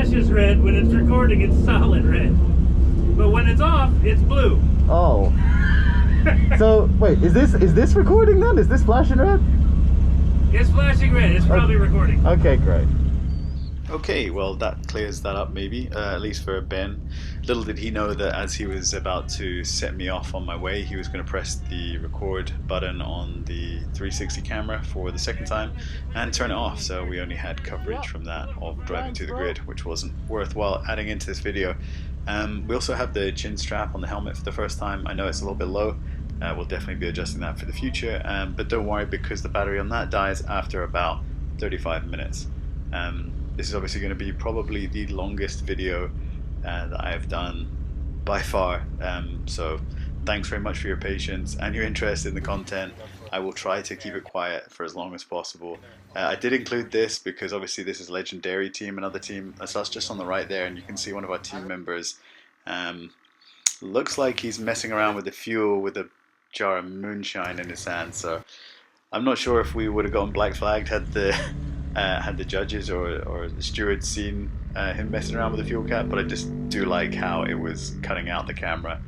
flashes red. When it's recording, it's solid red. But when it's off, it's blue. Oh. So wait, is this recording then? Is this flashing red? It's flashing red. It's probably recording. Okay, great. Okay, well that clears that up maybe, at least for Ben. Little did he know that as he was about to set me off on my way, he was going to press the record button on the 360 camera for the second time and turn it off, so we only had coverage from that of driving to the grid, which wasn't worthwhile adding into this video. We also have the chin strap on the helmet for the first time. I know it's a little bit low. We'll definitely be adjusting that for the future, but don't worry because the battery on that dies after about 35 minutes. This is obviously going to be probably the longest video that I have done by far, so thanks very much for your patience and your interest in the content. I will try to keep it quiet for as long as possible. I did include this because obviously this is Legendary team, another team, so that's just on the right there, and you can see one of our team members. Looks like he's messing around with the fuel with a jar of moonshine in his hand, so I'm not sure if we would have gotten black flagged had the judges or the stewards seen him messing around with the fuel cap, but I just do like how it was cutting out the camera.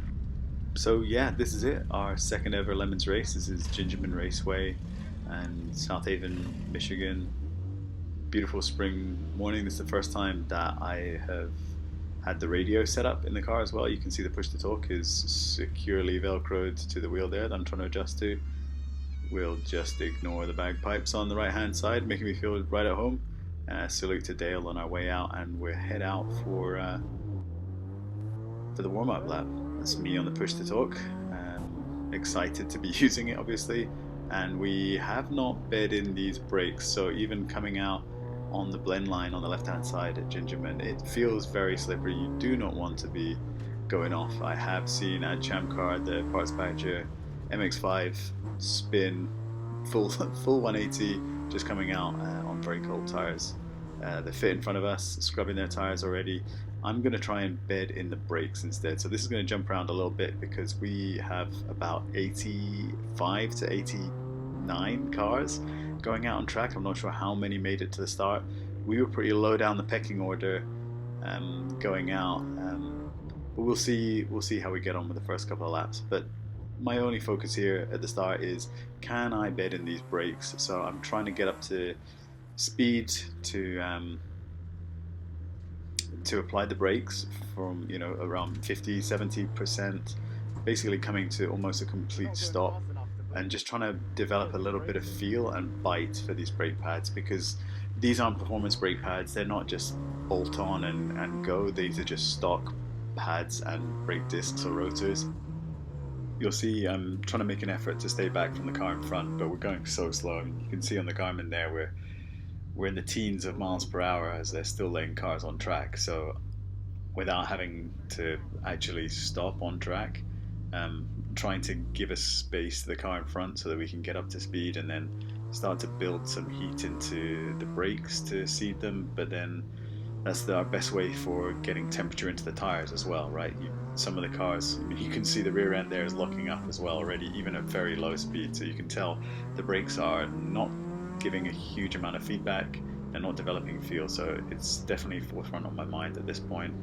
So yeah, this is it, our second ever Lemons race. This is Gingerman Raceway and South Haven, Michigan. Beautiful spring morning. This is the first time that I have had the radio set up in the car as well. You can see the push to talk is securely velcroed to the wheel there that I'm trying to adjust to. We'll just ignore the bagpipes on the right hand side, making me feel right at home. Salute to Dale on our way out, and we'll head out for the warm-up lap. That's me on the push to talk. Excited to be using it obviously, and we have not bed in these brakes, so even coming out on the blend line on the left hand side at Gingerman, it feels very slippery. You do not want to be going off. I have seen at champcar the parts badger MX5 spin full 180 just coming out on very cold tires. The fit in front of us scrubbing their tires already. I'm going to try and bed in the brakes instead, so this is going to jump around a little bit because we have about 85 to 89 cars going out on track. I'm not sure how many made it to the start. We were pretty low down the pecking order going out, but we'll see how we get on with the first couple of laps. But my only focus here at the start is, can I bed in these brakes? So I'm trying to get up to speed to apply the brakes from, you know, around 50-70%, basically coming to almost a complete stop, and just trying to develop a little bit of feel and bite for these brake pads, because these aren't performance brake pads. They're not just bolt on and go. These are just stock pads and brake discs or rotors. You'll see I'm trying to make an effort to stay back from the car in front, but we're going so slow. I mean, you can see on the Garmin there we're in the teens of miles per hour as they're still laying cars on track. So without having to actually stop on track, trying to give us space to the car in front so that we can get up to speed and then start to build some heat into the brakes to seed them. But then that's our best way for getting temperature into the tires as well, right? Some of the cars, I mean, you can see the rear end there is locking up as well already, even at very low speed, so you can tell the brakes are not giving a huge amount of feedback and not developing feel. So it's definitely forefront on my mind at this point.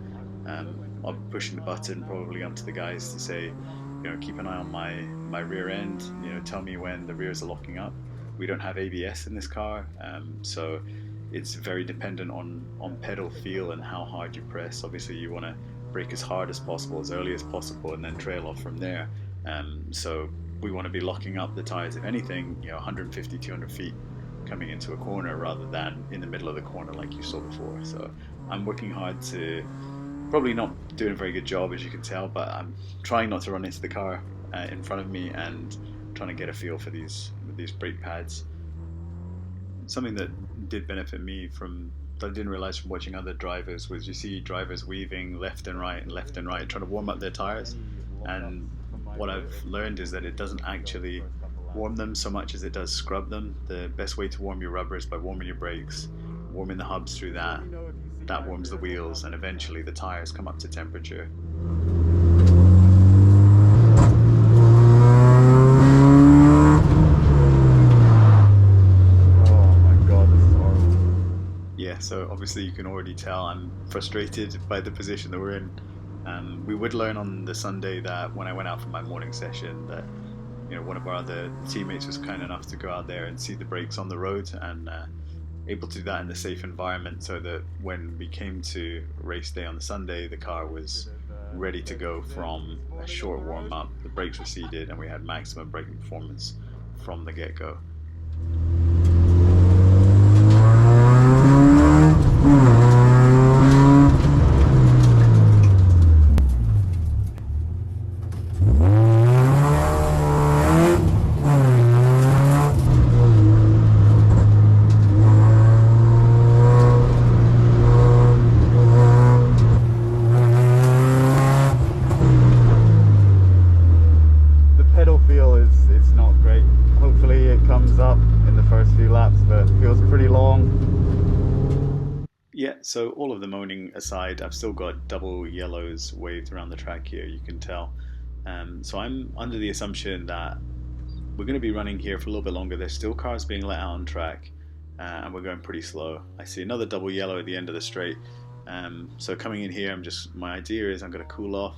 I'll be pushing the button probably up to the guys to say, you know, keep an eye on my rear end, you know, tell me when the rears are locking up. We don't have ABS in this car, so it's very dependent on pedal feel and how hard you press. Obviously you want to brake as hard as possible, as early as possible, and then trail off from there. So we want to be locking up the tires, if anything, you know, 150, 200 feet coming into a corner rather than in the middle of the corner like you saw before. So I'm working hard to, probably not doing a very good job as you can tell, but I'm trying not to run into the car in front of me and trying to get a feel for these brake pads. Something that did benefit me from, that I didn't realize from watching other drivers, was you see drivers weaving left and right, trying to warm up their tires, and what I've learned is that it doesn't actually warm them so much as it does scrub them. The best way to warm your rubber is by warming your brakes, warming the hubs through that warms the wheels, and eventually the tires come up to temperature. obviously you can already tell I'm frustrated by the position that we're in. We would learn on the Sunday that when I went out for my morning session that one of our other teammates was kind enough to go out there and see the brakes on the road and able to do that in a safe environment, so that when we came to race day on the Sunday, the car was ready to go from a short warm up. The brakes were seated and we had maximum braking performance from the get-go. Yeah, so all of the moaning aside, I've still got double yellows waved around the track here, you can tell. So I'm under the assumption that we're going to be running here for a little bit longer. There's still cars being let out on track, and we're going pretty slow. I see another double yellow at the end of the straight. So coming in here, my idea is I'm going to cool off.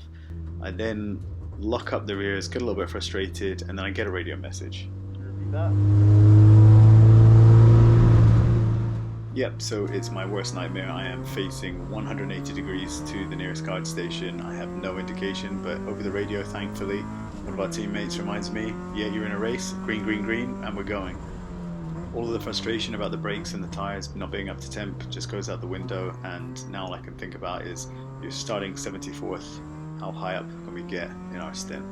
I then lock up the rears, get a little bit frustrated, and then I get a radio message. Yep, so it's my worst nightmare. I am facing 180 degrees to the nearest guard station. I have no indication, but over the radio, thankfully, one of our teammates reminds me, yeah, you're in a race, green, green, green, and we're going. All of the frustration about the brakes and the tyres not being up to temp just goes out the window, and now all I can think about is you're starting 74th. How high up can we get in our stint?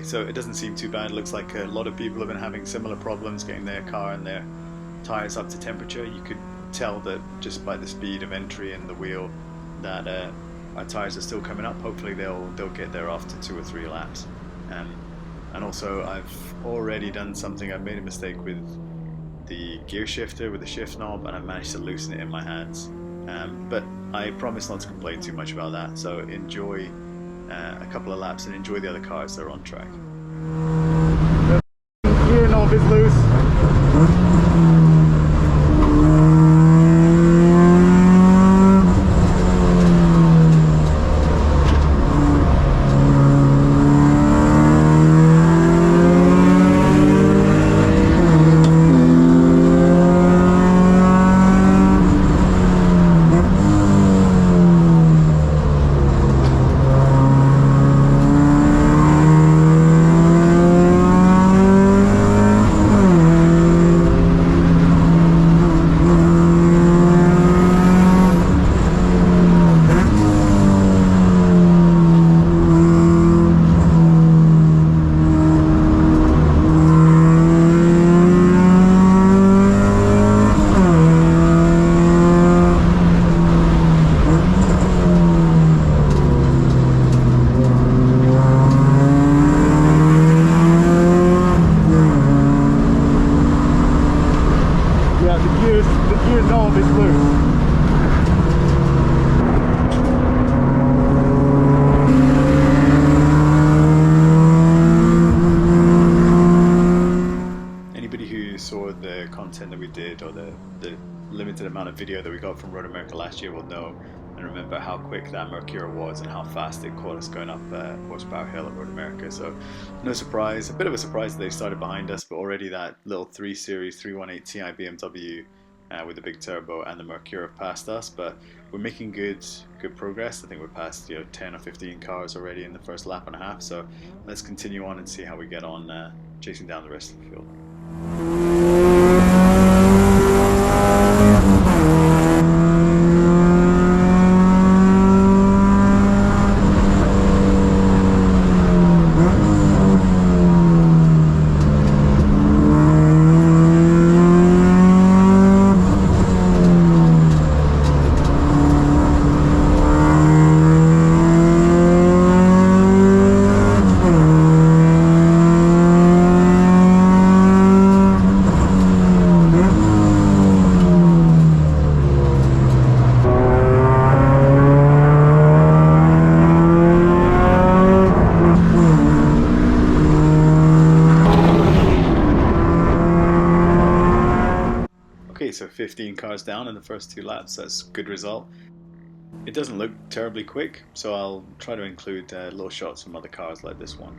So it doesn't seem too bad. It looks like a lot of people have been having similar problems getting their car and their tyres up to temperature. You could tell that just by the speed of entry and the wheel that our tyres are still coming up. Hopefully they'll get there after 2 or 3 laps. And also I've already done something. I've made a mistake with the gear shifter with the shift knob, and I managed to loosen it in my hands. But I promise not to complain too much about that. So enjoy a couple of laps and enjoy the other cars that are on track. Gear knob is loose. That we did, or the limited amount of video that we got from Road America last year will know and remember how quick that Mercura was and how fast it caught us going up Horsepower Hill at Road America. So no surprise, a bit of a surprise that they started behind us, but already that little 3 Series 318 Ti BMW with the big turbo and the Mercura passed us. But we're making good progress. I think we're past 10 or 15 cars already in the first lap and a half. So let's continue on and see how we get on chasing down the rest of the field. Okay, so 15 cars down in the first 2 laps, that's a good result. It doesn't look terribly quick, so I'll try to include little shots from other cars like this one.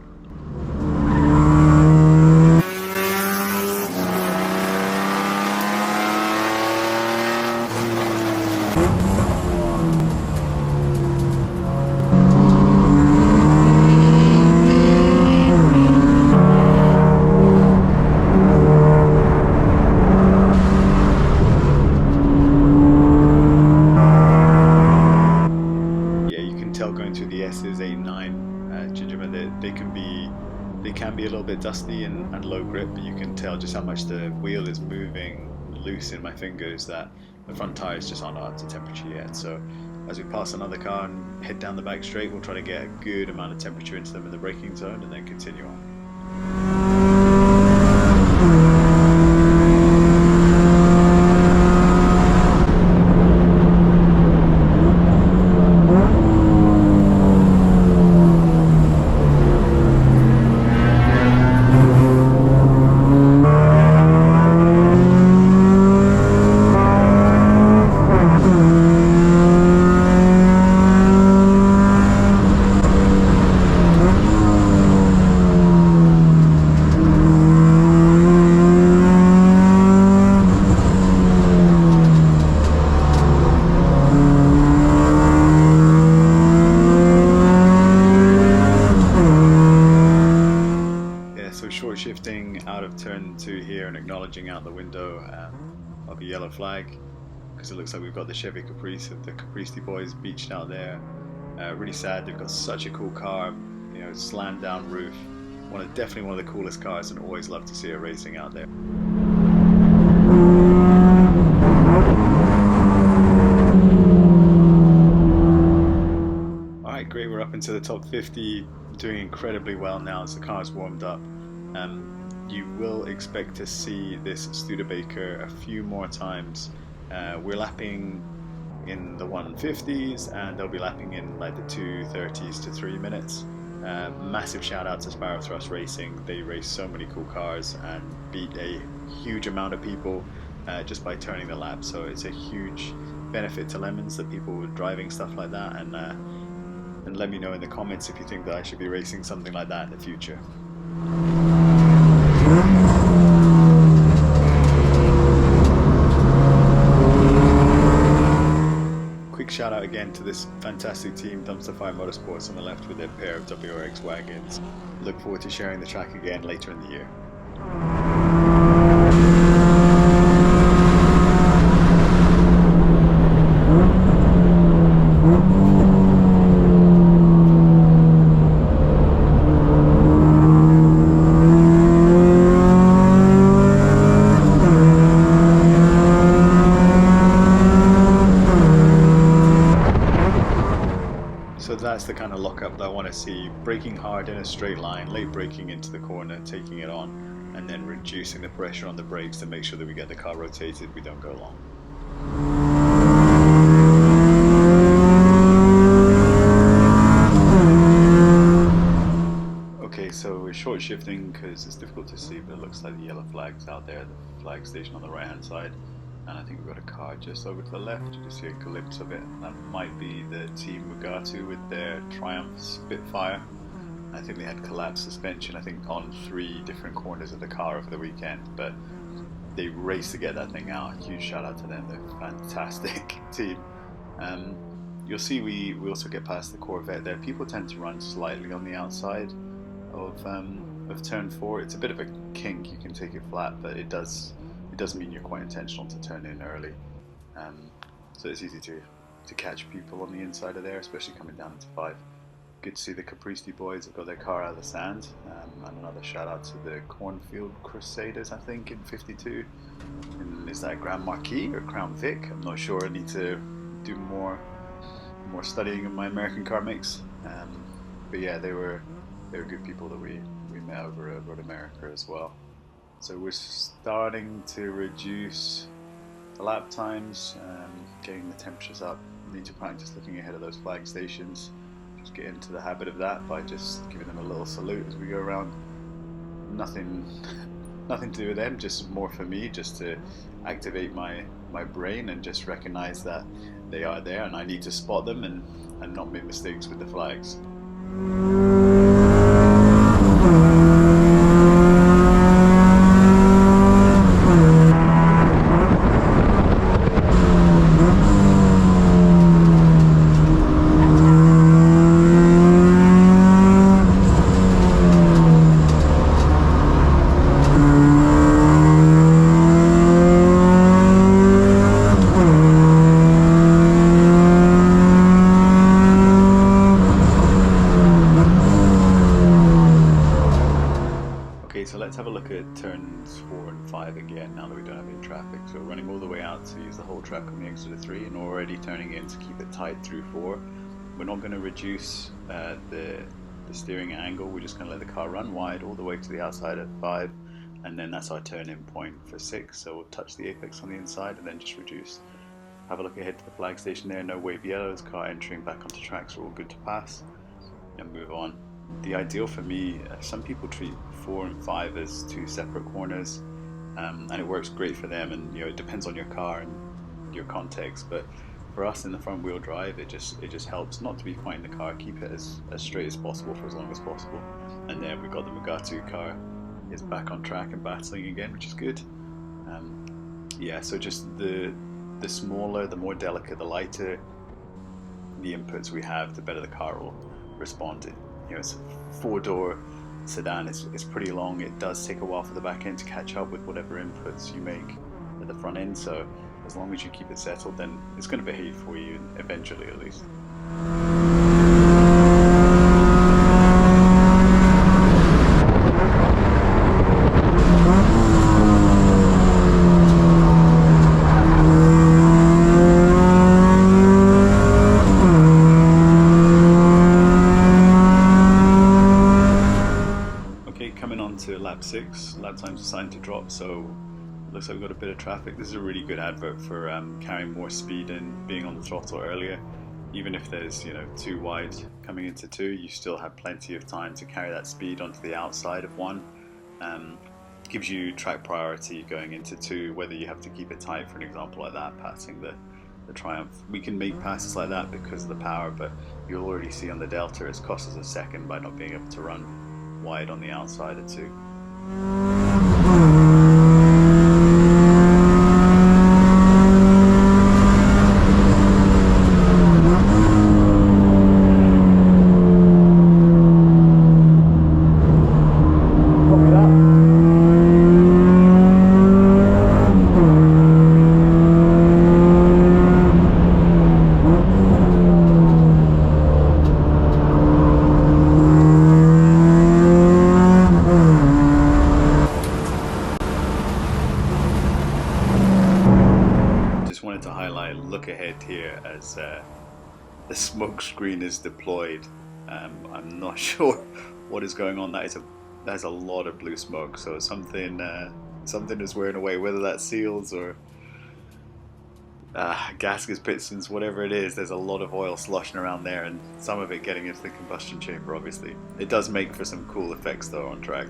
Going through the S's 8 and 9 Gingerman, they can be a little bit dusty and low grip, but you can tell just how much the wheel is moving loose in my fingers, that the front tires just aren't up to temperature yet. So as we pass another car and head down the back straight, we'll try to get a good amount of temperature into them in the braking zone and then continue on. Shifting out of turn 2 here and acknowledging out the window of a yellow flag, because it looks like we've got the Chevy Caprice of the Caprice boys beached out there. Really sad, they've got such a cool car, slammed down roof, definitely one of the coolest cars, and always love to see it racing out there. Alright, great, we're up into the top 50, doing incredibly well now as the car's warmed up. You will expect to see this Studebaker a few more times. We're lapping in the 150s and they'll be lapping in like the 230s to 3 minutes. Massive shout out to Sparrow Thrust Racing. They race so many cool cars and beat a huge amount of people just by turning the lap. So it's a huge benefit to Lemons that people were driving stuff like that, and let me know in the comments if you think that I should be racing something like that in the future. Quick shout out again to this fantastic team, Dumpster Fire Motorsports on the left with their pair of WRX wagons. Look forward to sharing the track again later in the year. That's the kind of lockup that I want to see. Braking hard in a straight line, late braking into the corner, taking it on, and then reducing the pressure on the brakes to make sure that we get the car rotated, we don't go long. Okay, so we're short shifting because it's difficult to see, but it looks like the yellow flag's out there, the flag station on the right hand side. And I think we've got a car just over to the left. You can see a glimpse of it. That might be the Team Mugatu with their Triumph Spitfire. I think they had collapsed suspension, I think, on 3 different corners of the car over the weekend. But they raced to get that thing out. Huge shout out to them. They're a fantastic team. You'll see we also get past the Corvette there. People tend to run slightly on the outside of turn 4. It's a bit of a kink. You can take it flat, but it does mean you're quite intentional to turn in early. So it's easy to catch people on the inside of there, especially coming down into 5. Good to see the Capristi boys have got their car out of the sand. And another shout out to the Cornfield Crusaders, I think, in 52. And is that Grand Marquis or Crown Vic? I'm not sure. I need to do more studying of my American car mix. But yeah, they were good people that we met over at Road America as well. So we're starting to reduce the lap times, getting the temperatures up. Need to practice looking ahead of those flag stations. Just get into the habit of that by just giving them a little salute as we go around. Nothing to do with them, just more for me, just to activate my brain and just recognize that they are there and I need to spot them and not make mistakes with the flags. So let's have a look at turns 4 and 5 again now that we don't have any traffic. So we're running all the way out to use the whole track on the exit of 3 and already turning in to keep it tight through 4. We're not going to reduce the steering angle, we're just going to let the car run wide all the way to the outside at 5, and then that's our turn in point for 6. So we'll touch the apex on the inside and then just reduce. Have a look ahead to the flag station there, no wave yellows, car entering back onto tracks are all good to pass, and move on. The ideal for me, some people treat 4 and 5 as 2 separate corners, and it works great for them, and it depends on your car and your context, but for us in the front wheel drive it just helps not to be fighting the car, keep it as straight as possible for as long as possible. And then we've got the Mugatu car is back on track and battling again, which is good. Yeah, so just the smaller, the more delicate, the lighter the inputs we have, the better the car will respond. It's a 4-door sedan, it's pretty long, it does take a while for the back end to catch up with whatever inputs you make at the front end, so as long as you keep it settled then it's going to behave for you eventually at least. To lap 6, lap times are starting to drop, so looks like we've got a bit of traffic. This is a really good advert for carrying more speed and being on the throttle earlier. Even if there's 2 wide coming into 2, you still have plenty of time to carry that speed onto the outside of 1. Gives you track priority going into 2, whether you have to keep it tight, for an example like that, passing the Triumph. We can make passes like that because of the power, but you'll already see on the Delta it's cost us a second by not being able to run wide on the outside at 2. Look ahead here as the Smokescreen is deployed. I'm not sure what is going on. There's a lot of blue smoke, so something is wearing away, whether that's seals or gaskets, pistons, whatever it is. There's a lot of oil sloshing around there, and some of it getting into the combustion chamber. Obviously it does make for some cool effects though on track.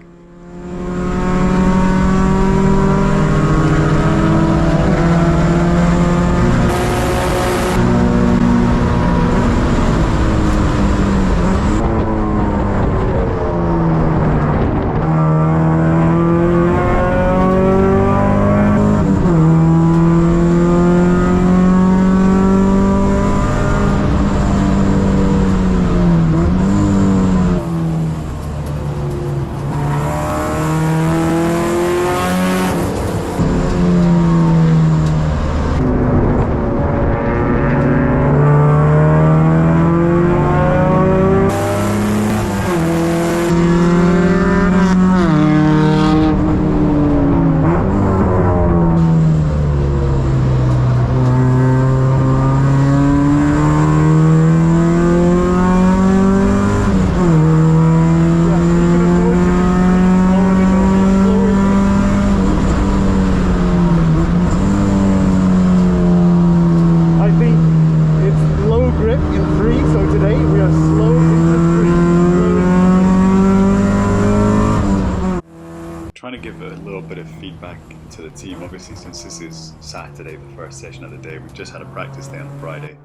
give a little bit of feedback to the team. Obviously, since this is Saturday, the first session of the day, we've just had a practice day on Friday.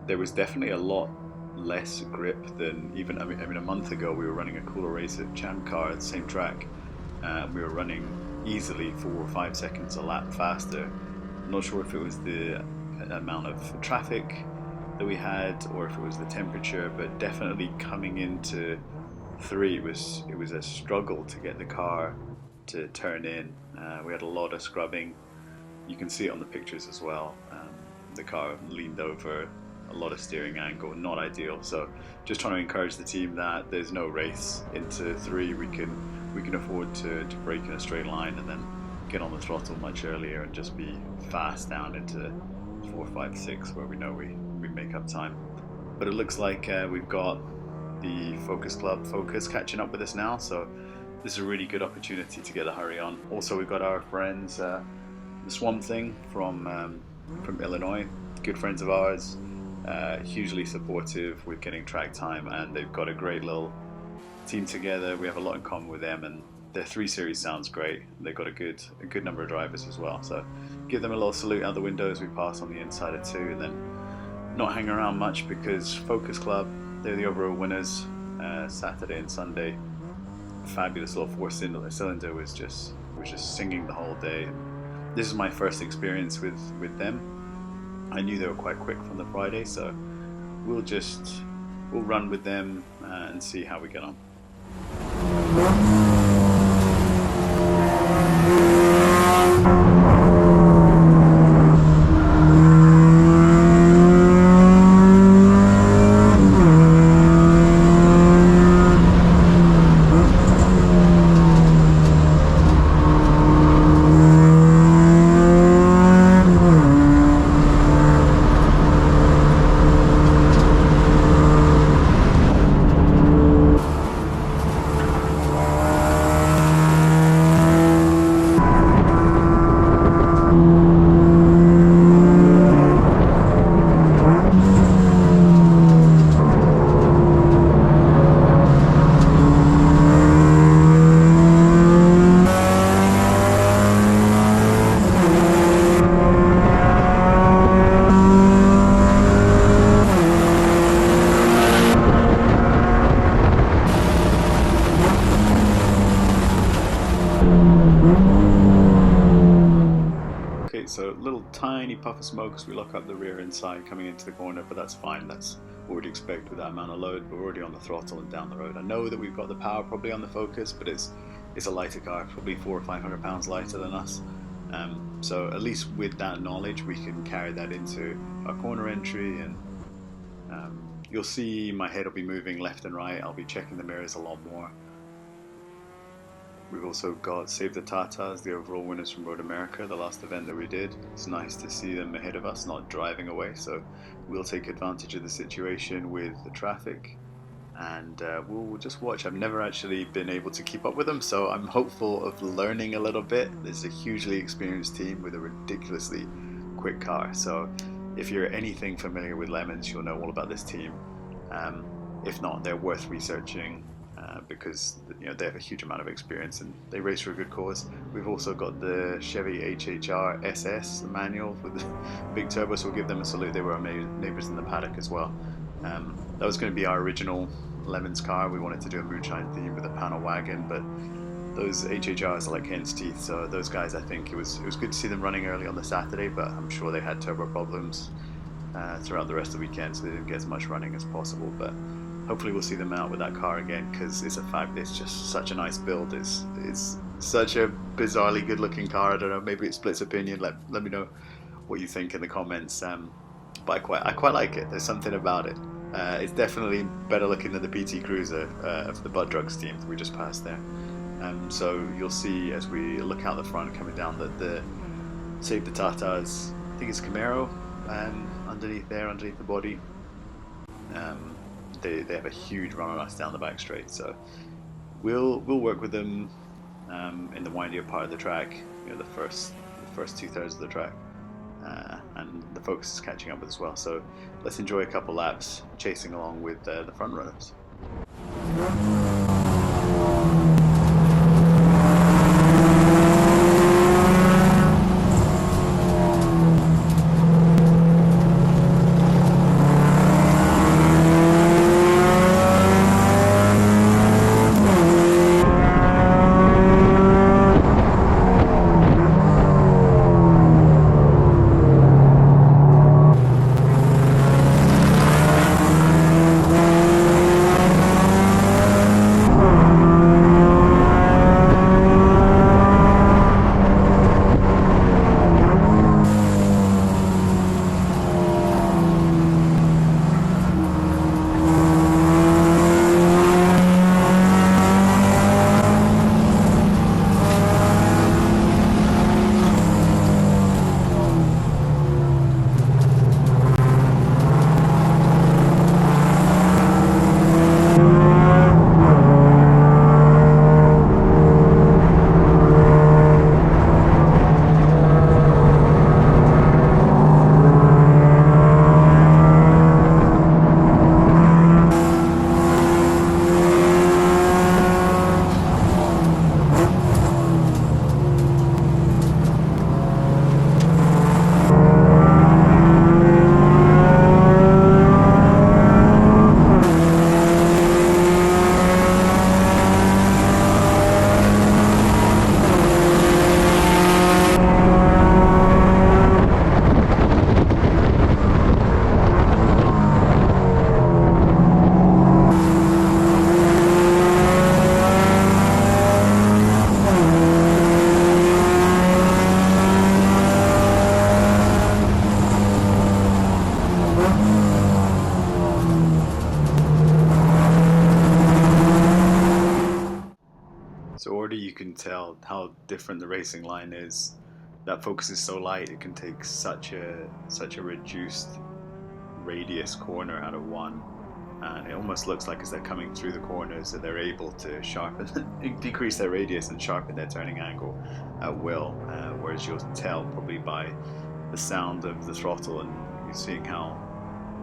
There was definitely a lot less grip than even, I mean a month ago we were running a cooler race at champcar at the same track. We were running easily 4 or 5 seconds a lap faster. I'm not sure if it was the amount of traffic that we had or if it was the temperature, but definitely coming into 3 it was a struggle to get the car to turn in. We had a lot of scrubbing. You can see it on the pictures as well. The car leaned over, a lot of steering angle, not ideal. So just trying to encourage the team that there's no race into 3. We can afford to brake in a straight line and then get on the throttle much earlier and just be fast down into 4, 5, 6 where we know we make up time. But it looks like we've got the Focus Club Focus catching up with us now, so this is a really good opportunity to get a hurry on. Also, we've got our friends, the Swamp Thing from Illinois, good friends of ours, hugely supportive with getting track time, and they've got a great little team together. We have a lot in common with them, and their 3 Series sounds great. They've got a good number of drivers as well, so give them a little salute out the window as we pass on the inside of 2, and then not hang around much because Focus Club, they're the overall winners Saturday and Sunday. Fabulous little 4-cylinder was just singing the whole day. This is my first experience with them. I knew they were quite quick from the Friday, so we'll run with them and see how we get on. So little tiny puff of smoke as we lock up the rear inside coming into the corner, but that's fine. That's what we'd expect with that amount of load. We're already on the throttle and down the road. I know that we've got the power probably on the Focus, but it's a lighter car, probably 400 or 500 pounds lighter than us. So at least with that knowledge, we can carry that into our corner entry, and you'll see my head will be moving left and right. I'll be checking the mirrors a lot more. We've also got Save the Tatas, the overall winners from Road America, the last event that we did. It's nice to see them ahead of us, not driving away, so we'll take advantage of the situation with the traffic, and we'll just watch. I've never actually been able to keep up with them, so I'm hopeful of learning a little bit. There's a hugely experienced team with a ridiculously quick car, so if you're anything familiar with Lemons, you'll know all about this team. If not, they're worth researching. Because they have a huge amount of experience and they race for a good cause. We've also got the Chevy HHR SS manual with the big turbo, so we'll give them a salute. They were our neighbours in the paddock as well. That was going to be our original Lemons car. We wanted to do a moonshine theme with a panel wagon, but those HHRs are like hen's teeth, so those guys, I think it was good to see them running early on the Saturday, but I'm sure they had turbo problems throughout the rest of the weekend, so they didn't get as much running as possible. But hopefully we'll see them out with that car again, because it's just such a nice build. It's such a bizarrely good looking car. I don't know, maybe it splits opinion. Let me know what you think in the comments. But I quite like it. There's something about it. It's definitely better looking than the PT Cruiser of the Bud Drugs team that we just passed there. So you'll see as we look out the front coming down that the Save the Tatas, I think it's Camaro, underneath the body. They have a huge run on us down the back straight, so we'll work with them in the windier part of the track, the first 2/3 of the track, and the Focus is catching up with as well. So let's enjoy a couple laps chasing along with the front runners. you can tell how different the racing line is. That focus is so light, it can take such a reduced radius corner out of one, and it almost looks like as they're coming through the corners that they're able to decrease their radius and sharpen their turning angle at will, whereas you'll tell probably by the sound of the throttle and you're seeing how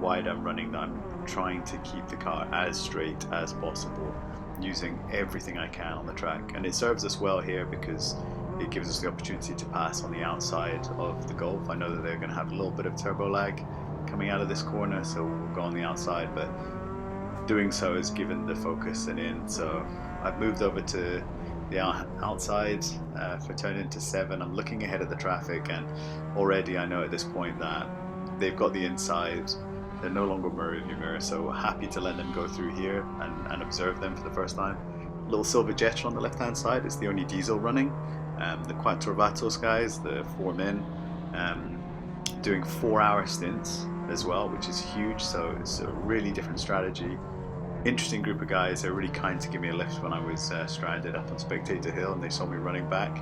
wide I'm running that I'm trying to keep the car as straight as possible, using everything I can on the track. And it serves us well here because it gives us the opportunity to pass on the outside of the Golf. I know that they're going to have a little bit of turbo lag coming out of this corner, so we'll go on the outside, but doing so has given the focus and in. So I've moved over to the outside for turn into 7. I'm looking ahead at the traffic, and already I know at this point that they've got the inside. They're no longer mirror to mirror, so happy to let them go through here and observe them for the first time. Little silver Jetta on the left hand side, it's the only diesel running. The Quattro Vatos guys, the 4 men, doing 4-hour stints as well, which is huge, so it's a really different strategy. Interesting group of guys. They're really kind to give me a lift when I was stranded up on Spectator Hill, and they saw me running back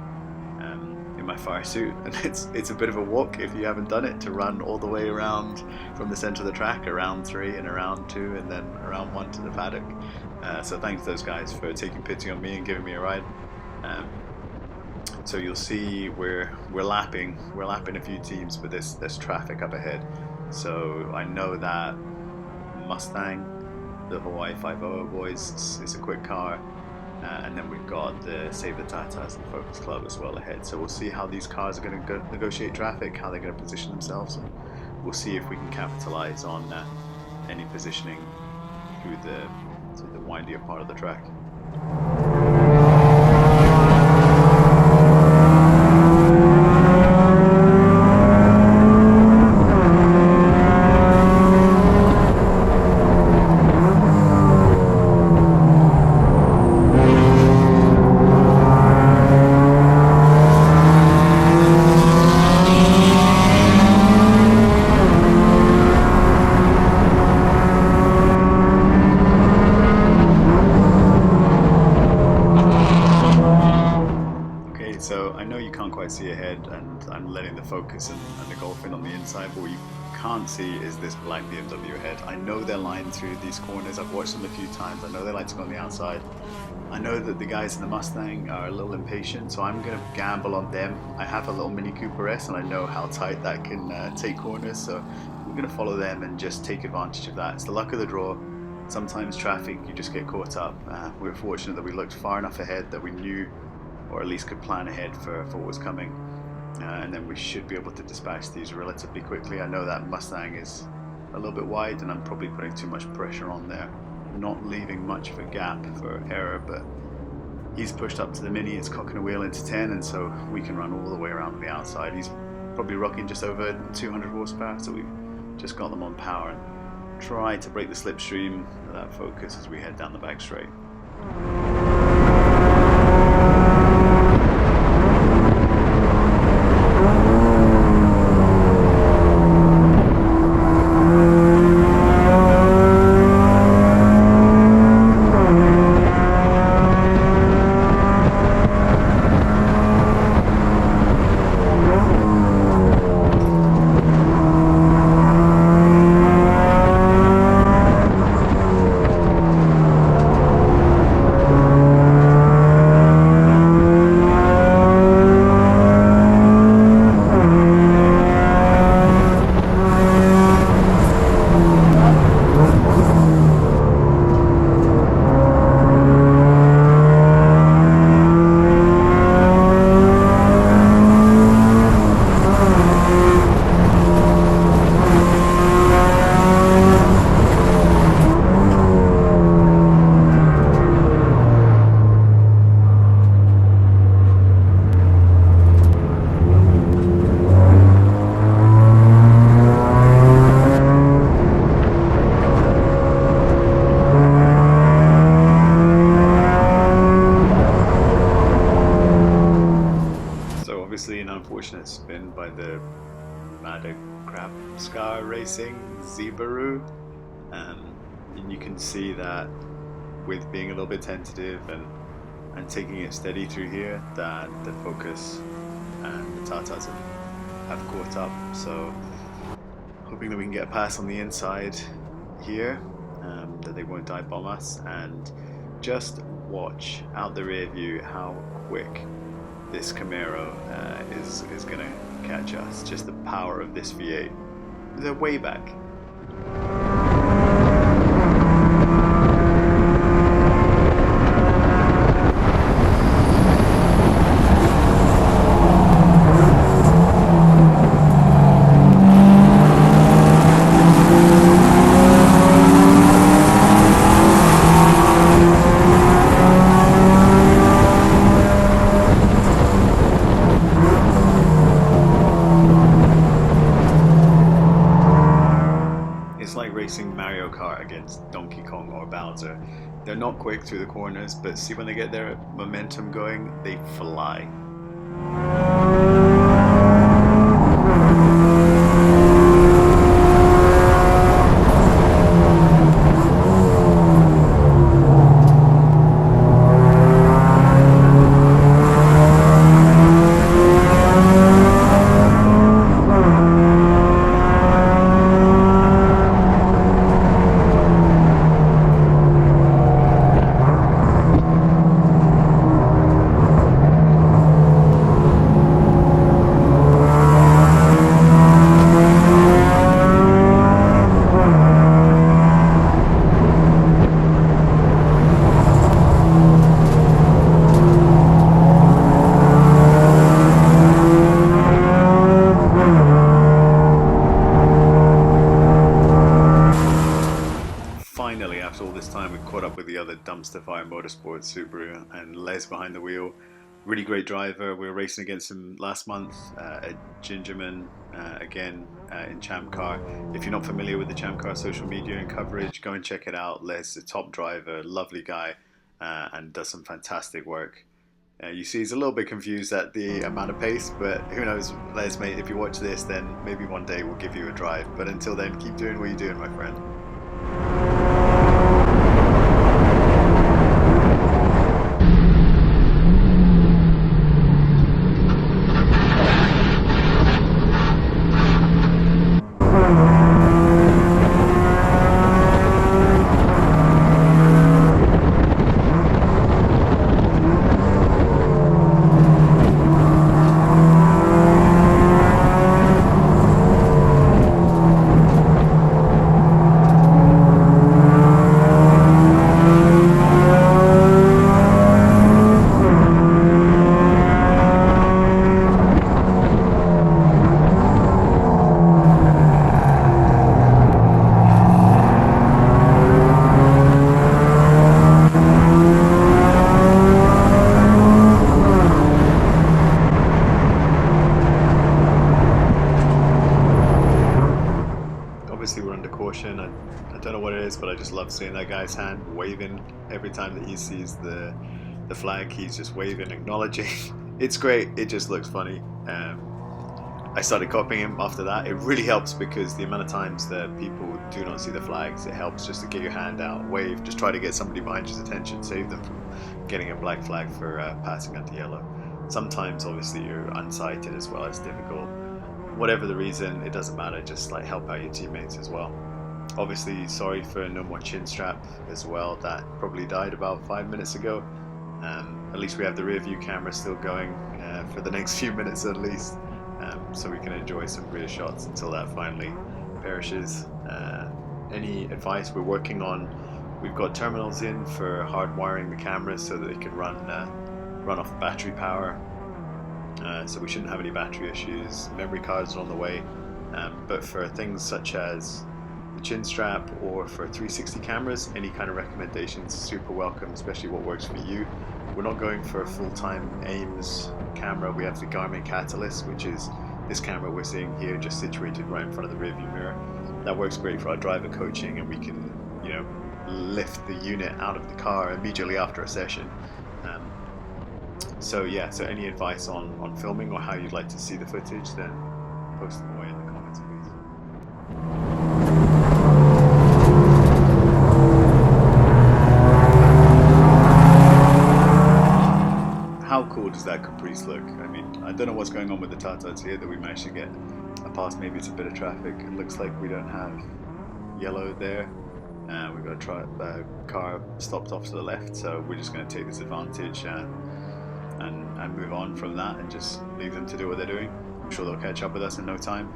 in my fire suit, and it's a bit of a walk if you haven't done it, to run all the way around from the center of the track, around 3 and around 2 and then around 1 to the paddock. So thanks to those guys for taking pity on me and giving me a ride. So you'll see we're lapping a few teams, but there's traffic up ahead. So I know that Mustang, the Hawaii 500 boys, is a quick car, and then we've got the Save the Tatas and Focus Club as well ahead. So we'll see how these cars are going to negotiate traffic, how they're going to position themselves, and we'll see if we can capitalize on any positioning through the windier part of the track. So I know you can't quite see ahead, and I'm letting the focus and the Golf in on the inside, but what you can't see is this black BMW ahead. I know they're lined through these corners. I've watched them a few times. I know they like to go on the outside. I know that the guys in the Mustang are a little impatient, so I'm going to gamble on them. I have a little Mini Cooper S, and I know how tight that can take corners, so we're going to follow them and just take advantage of that. It's the luck of the draw. Sometimes traffic, you just get caught up. We were fortunate that we looked far enough ahead that we knew, or at least could plan ahead for what was coming, and then we should be able to dispatch these relatively quickly. I know that Mustang is a little bit wide, and I'm probably putting too much pressure on there, not leaving much of a gap for error, but he's pushed up to the Mini. It's cocking a wheel into 10, and so we can run all the way around the outside. He's probably rocking just over 200 horsepower, so we've just got them on power and try to break the slipstream of that focus as we head down the back straight. An unfortunate spin by the Madagascar Racing Zebaru, and you can see that with being a little bit tentative and and taking it steady through here that the Focus and the Tatas have caught up. So hoping that we can get a pass on the inside here, that they won't dive bomb us, and just watch out the rear view how quick this Camaro is gonna catch us. Just the power of this V8. They're way back. Racing Mario Kart against Donkey Kong or Bowser. They're not quick through the corners, but see when they get their momentum going, they fly. After all this time, we caught up with the other dumpster fire motorsport Subaru, and Les behind the wheel. Really great driver. We were racing against him last month at Gingerman, again in champcar. If you're not familiar with the champcar social media and coverage, go and check it out. Les is a top driver, lovely guy, and does some fantastic work. You see he's a little bit confused at the amount of pace, but who knows, Les mate, if you watch this, then maybe one day we'll give you a drive. But until then, keep doing what you're doing, my friend. I don't know what it is, but I just love seeing that guy's hand waving every time that he sees the flag. He's just waving, acknowledging. It's great. It just looks funny. I started copying him after that. It really helps because the amount of times that people do not see the flags, it helps just to get your hand out, wave, just try to get somebody behind you's attention, save them from getting a black flag for passing under yellow. Sometimes obviously you're unsighted as well, it's difficult. Whatever the reason, it doesn't matter, just like help out your teammates as well. Obviously sorry for no more chin strap as well, that probably died about 5 minutes ago. At least we have the rear view camera still going for the next few minutes at least, so we can enjoy some rear shots until that finally perishes. Any advice we're working on, we've got terminals in for hardwiring the cameras so that they can run off battery power, so we shouldn't have any battery issues. Memory cards are on the way, but for things such as the chin strap or for 360 cameras, any kind of recommendations super welcome, especially what works for you. We're not going for a full-time Ames camera. We have the Garmin Catalyst, which is this camera we're seeing here, just situated right in front of the rearview mirror. That works great for our driver coaching, and we can, you know, lift the unit out of the car immediately after a session. So yeah, so any advice on filming or how you'd like to see the footage, then post them away in the comments, please. does that Caprice look? I mean, I don't know what's going on with the Tatas here that we managed to get past. Maybe it's a bit of traffic. It looks like we don't have yellow there. We've got a car stopped off to the left, so we're just going to take this advantage and move on from that and just leave them to do what they're doing. I'm sure they'll catch up with us in no time.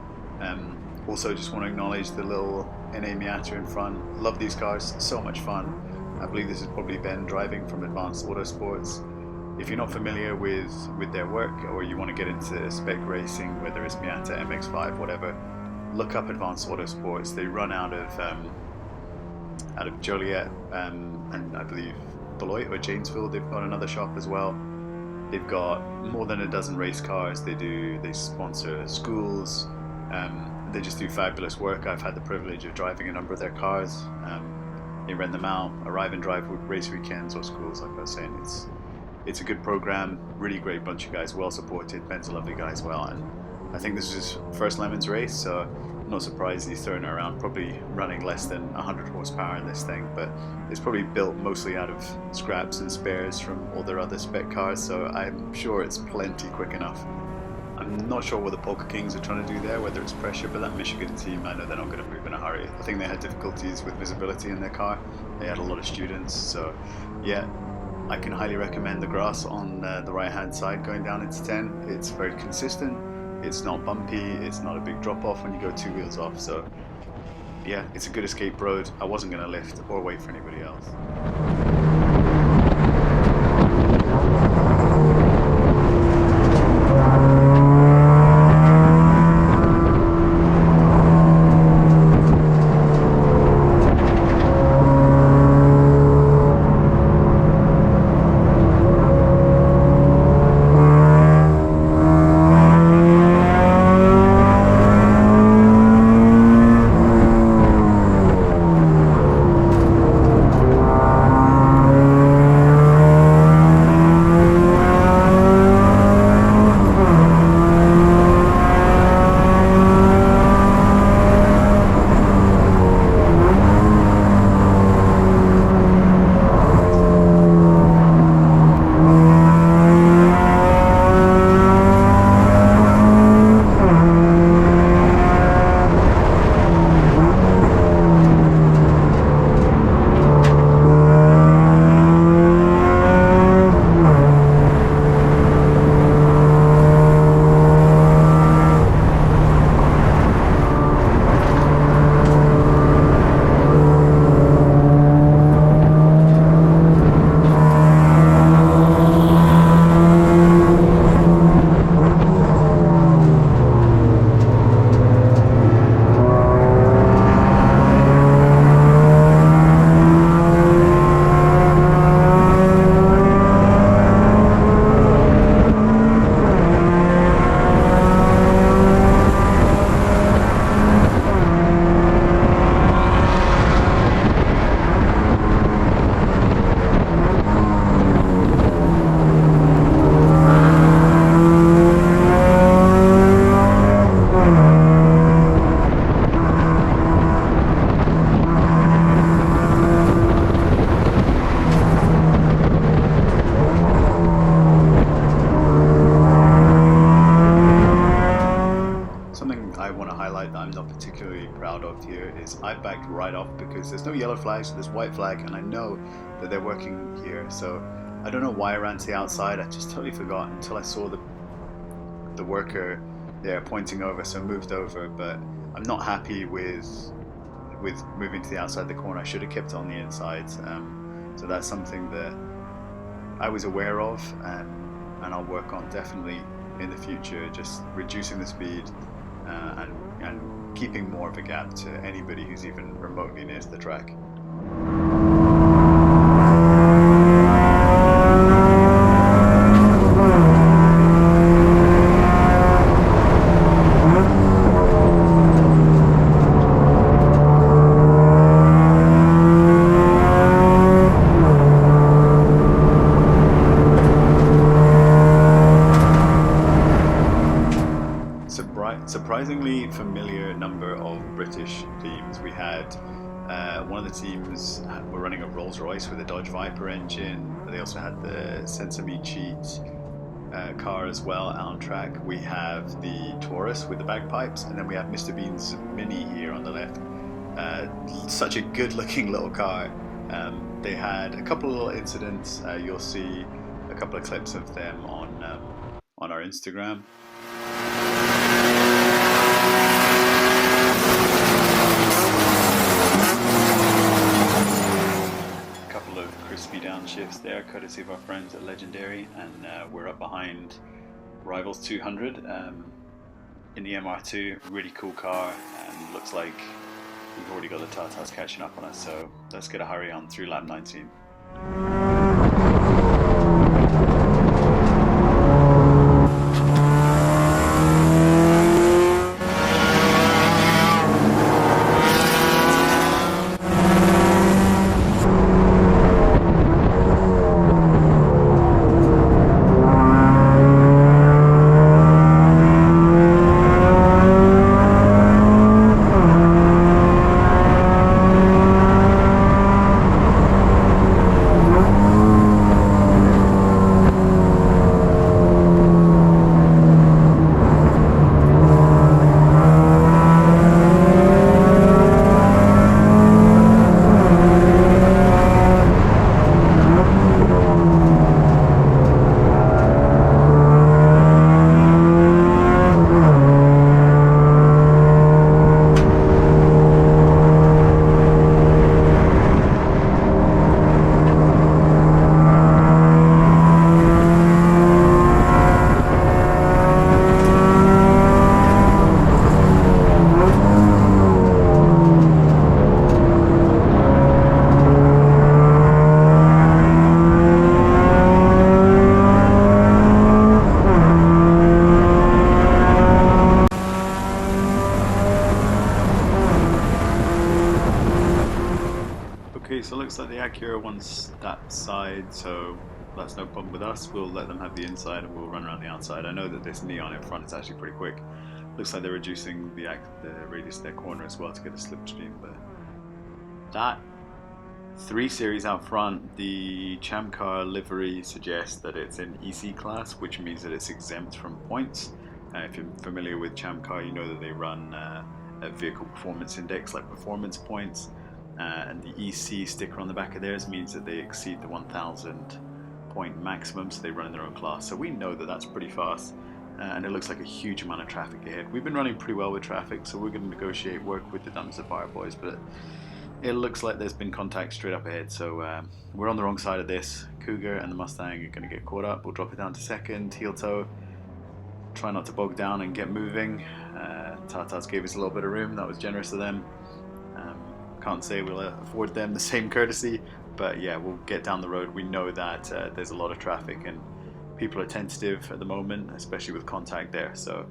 Also, just want to acknowledge the little NA Miata in front. Love these cars, so much fun. I believe this is probably Ben driving from Advanced Autosports. If you're not familiar with their work, or you want to get into spec racing, whether it's Miata, MX-5, whatever, look up Advanced Autosports. They run out of Joliet and I believe Beloit or Janesville. They've got another shop as well. They've got more than a dozen race cars. They sponsor schools. They just do fabulous work. I've had the privilege of driving a number of their cars. They rent them out, arrive and drive race weekends or schools, like I was saying. It's a good program, really great bunch of guys, well supported. Ben's a lovely guy as well, and I think this is his first Lemons race, so I'm not surprised he's throwing it around, probably running less than 100 horsepower in this thing, but it's probably built mostly out of scraps and spares from all their other spec cars, so I'm sure it's plenty quick enough. I'm not sure what the Polka Kings are trying to do there, whether it's pressure, but that Michigan team, I know they're not going to move in a hurry. I think they had difficulties with visibility in their car. They had a lot of students, so yeah, I can highly recommend the grass on the right hand side going down into 10. It's very consistent, it's not bumpy, it's not a big drop off when you go 2 wheels off, so yeah, it's a good escape road. I wasn't going to lift or wait for anybody else. I backed right off because there's no yellow flags, so there's white flag, and I know that they're working here. So I don't know why I ran to the outside. I just totally forgot until I saw the worker there pointing over, so I moved over. But I'm not happy with moving to the outside of the corner. I should have kept it on the inside. So that's something that I was aware of, and I'll work on definitely in the future, just reducing the speed and keeping more of a gap to anybody who's even remotely near to the track. Surprisingly familiar number of British teams. We had one of the teams were running a Rolls-Royce with a Dodge Viper engine. They also had the Sensame Cheat car as well out on track. We have the Taurus with the bagpipes, and then we have Mr. Bean's Mini here on the left. Such a good looking little car. They had a couple of little incidents. You'll see a couple of clips of them on our Instagram. A couple of crispy downshifts there, courtesy of our friends at Legendary, and we're up behind Rivals 200 in the MR2. Really cool car, and looks like we've already got the Tatas catching up on us, so let's get a hurry on through lap 19. Okay, so it looks like the Acura wants that side, so that's no problem with us. We'll let them have the inside and we'll run around the outside. I know that this neon in front is actually pretty quick. Looks like they're reducing the radius of their corner as well to get a slipstream, but that 3 Series out front, the champcar livery suggests that it's in EC class, which means that it's exempt from points. If you're familiar with champcar, you know that they run a vehicle performance index like performance points. And the EC sticker on the back of theirs means that they exceed the 1,000 point maximum, so they run in their own class. So we know that that's pretty fast, and it looks like a huge amount of traffic ahead. We've been running pretty well with traffic, so we're going to negotiate, work with the Dumpster Fire boys, but it looks like there's been contact straight up ahead, so we're on the wrong side of this. Cougar and the Mustang are going to get caught up. We'll drop it down to second, heel toe, try not to bog down and get moving. Tatas gave us a little bit of room, that was generous of them. Can't say we'll afford them the same courtesy, but yeah, we'll get down the road. We know that there's a lot of traffic and people are tentative at the moment, especially with contact there, so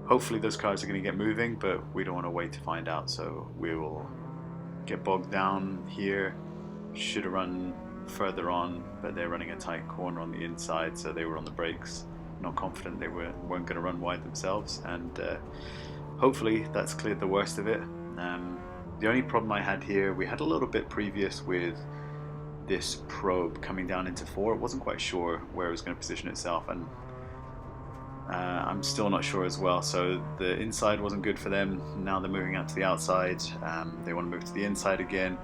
hopefully those cars are going to get moving, but we don't want to wait to find out, so we will get bogged down here. Should have run further on, but they're running a tight corner on the inside, so they were on the brakes, not confident they weren't going to run wide themselves, and hopefully that's cleared the worst of it. The only problem I had here, we had a little bit previous with this probe coming down into 4. It wasn't quite sure where it was going to position itself, and I'm still not sure as well. So the inside wasn't good for them. Now they're moving out to the outside. They want to move to the inside again.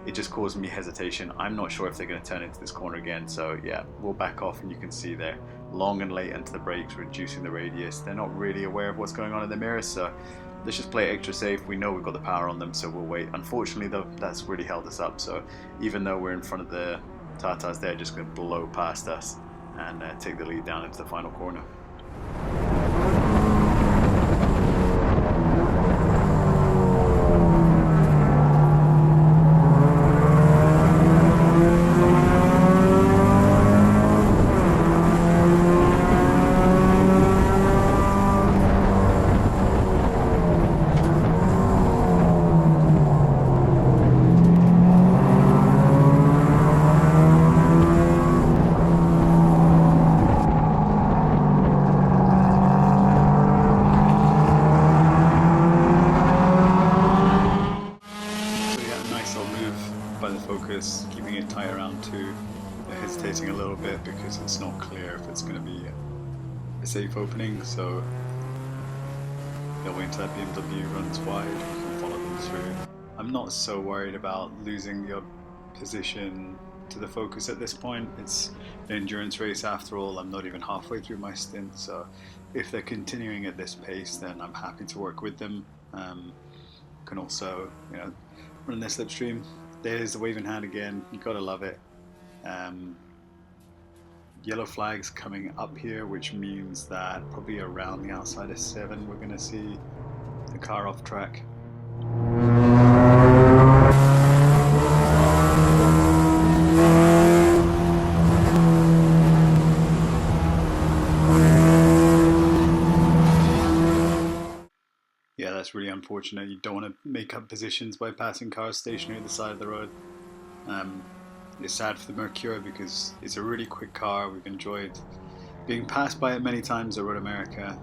It just caused me hesitation. I'm not sure if they're going to turn into this corner again. So yeah, we'll back off, and you can see they're long and late into the brakes, reducing the radius. They're not really aware of what's going on in the mirrors, so let's just play it extra safe. We know we've got the power on them, so we'll wait. Unfortunately though, that's really held us up, so even though we're in front of the Tatas, they're just going to blow past us and take the lead down into the final corner. Keeping it tight around 2. They're hesitating a little bit because it's not clear if it's going to be a safe opening, so they'll wait until that BMW runs wide, we can follow them through. I'm not so worried about losing the position to the Focus at this point. It's an endurance race after all. I'm not even halfway through my stint, so if they're continuing at this pace, then I'm happy to work with them. Can also, run their slipstream. There's the waving hand again. You gotta love it. Yellow flags coming up here, which means that probably around the outside of 7 we're going to see the car off track. Yeah, that's really unfortunate. You don't want to make up positions by passing cars stationary at the side of the road. It's sad for the Mercure because it's a really quick car. We've enjoyed being passed by it many times at Road America,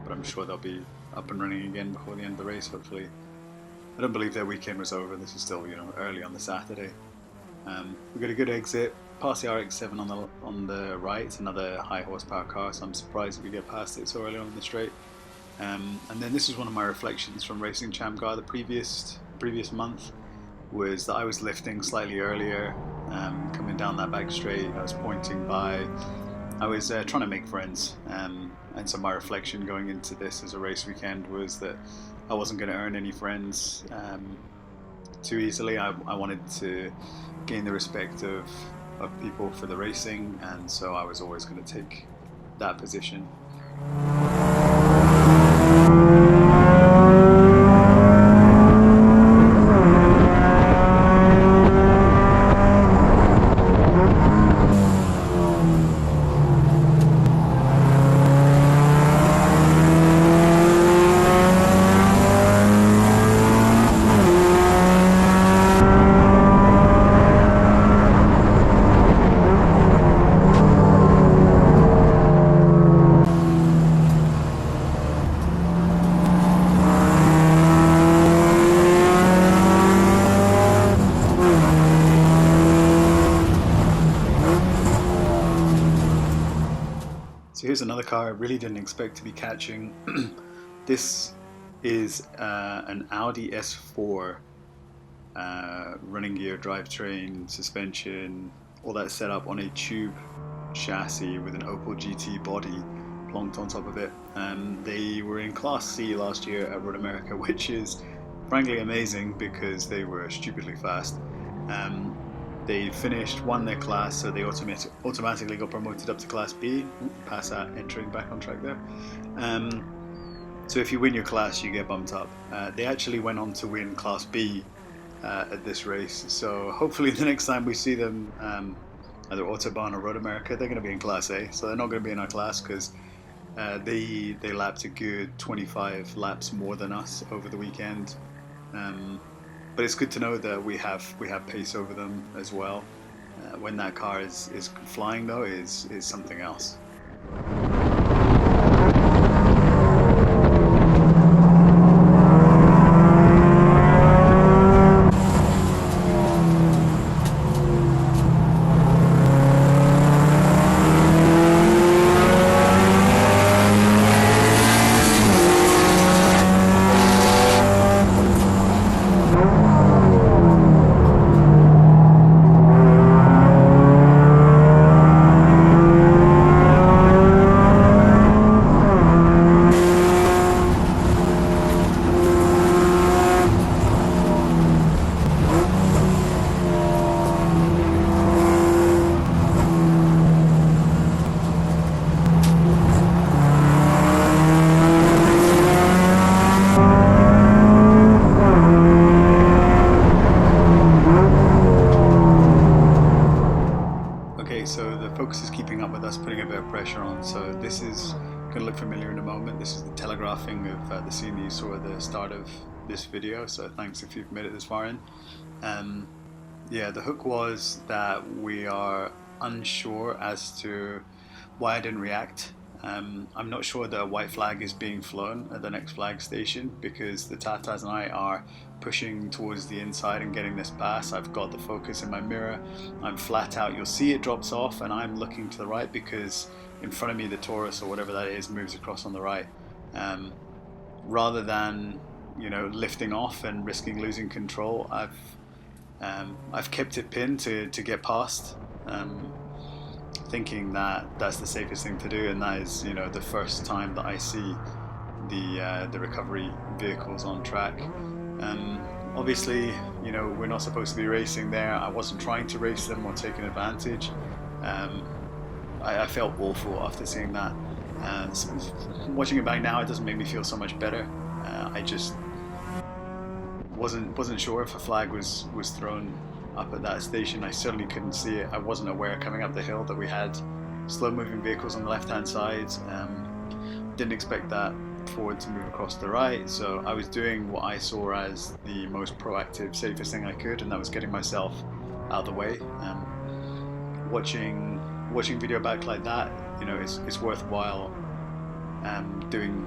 but I'm sure they'll be up and running again before the end of the race, hopefully. I don't believe their weekend was over. This is still, early on the Saturday. We've got a good exit past the RX-7 on the right. It's another high horsepower car, so I'm surprised if we get past it so early on in the straight. And then this is one of my reflections from racing champcar the previous month, was that I was lifting slightly earlier, coming down that back straight. I was pointing by. I was trying to make friends, and so my reflection going into this as a race weekend was that I wasn't going to earn any friends too easily. I wanted to gain the respect of people for the racing, and so I was always going to take that position. So here's another car I really didn't expect to be catching. This is an Audi S4, running gear, drivetrain, suspension, all that set up on a tube chassis with an Opel GT body plonked on top of it. They were in Class C last year at Road America, which is frankly amazing because they were stupidly fast. They won their class, so they automatically got promoted up to Class B. Pass that, entering back on track there. So if you win your class, you get bumped up. They actually went on to win Class B at this race, so hopefully the next time we see them, either Autobahn or Road America, they're going to be in Class A, so they're not going to be in our class because they lapped a good 25 laps more than us over the weekend. But it's good to know that we have pace over them as well. When that car is flying though, is something else. So the Focus is keeping up with us, putting a bit of pressure on. So this is going to look familiar in a moment. This is the telegraphing of the scene that you saw at the start of this video. So thanks if you've made it this far in. Yeah, the hook was that we are unsure as to why I didn't react. I'm not sure that a white flag is being flown at the next flag station because the Tatas and I are pushing towards the inside and getting this pass. I've got the Focus in my mirror. I'm flat out. You'll see it drops off and I'm looking to the right because in front of me, the Taurus or whatever that is, moves across on the right. Rather than, you know, lifting off and risking losing control, I've kept it pinned to get past, thinking that that's the safest thing to do, and that is, you know, the first time that I see the recovery vehicles on track. Obviously, you know, we're not supposed to be racing there. I wasn't trying to race them or take an advantage. I felt awful after seeing that. Watching it back now, it doesn't make me feel so much better. I just wasn't sure if a flag was thrown up at that station. I certainly couldn't see it. I wasn't aware coming up the hill that we had slow-moving vehicles on the left-hand side. Didn't expect that forward to move across the right, so I was doing what I saw as the most proactive, safest thing I could, and that was getting myself out of the way. Watching video back like that, you know, it's worthwhile. Doing,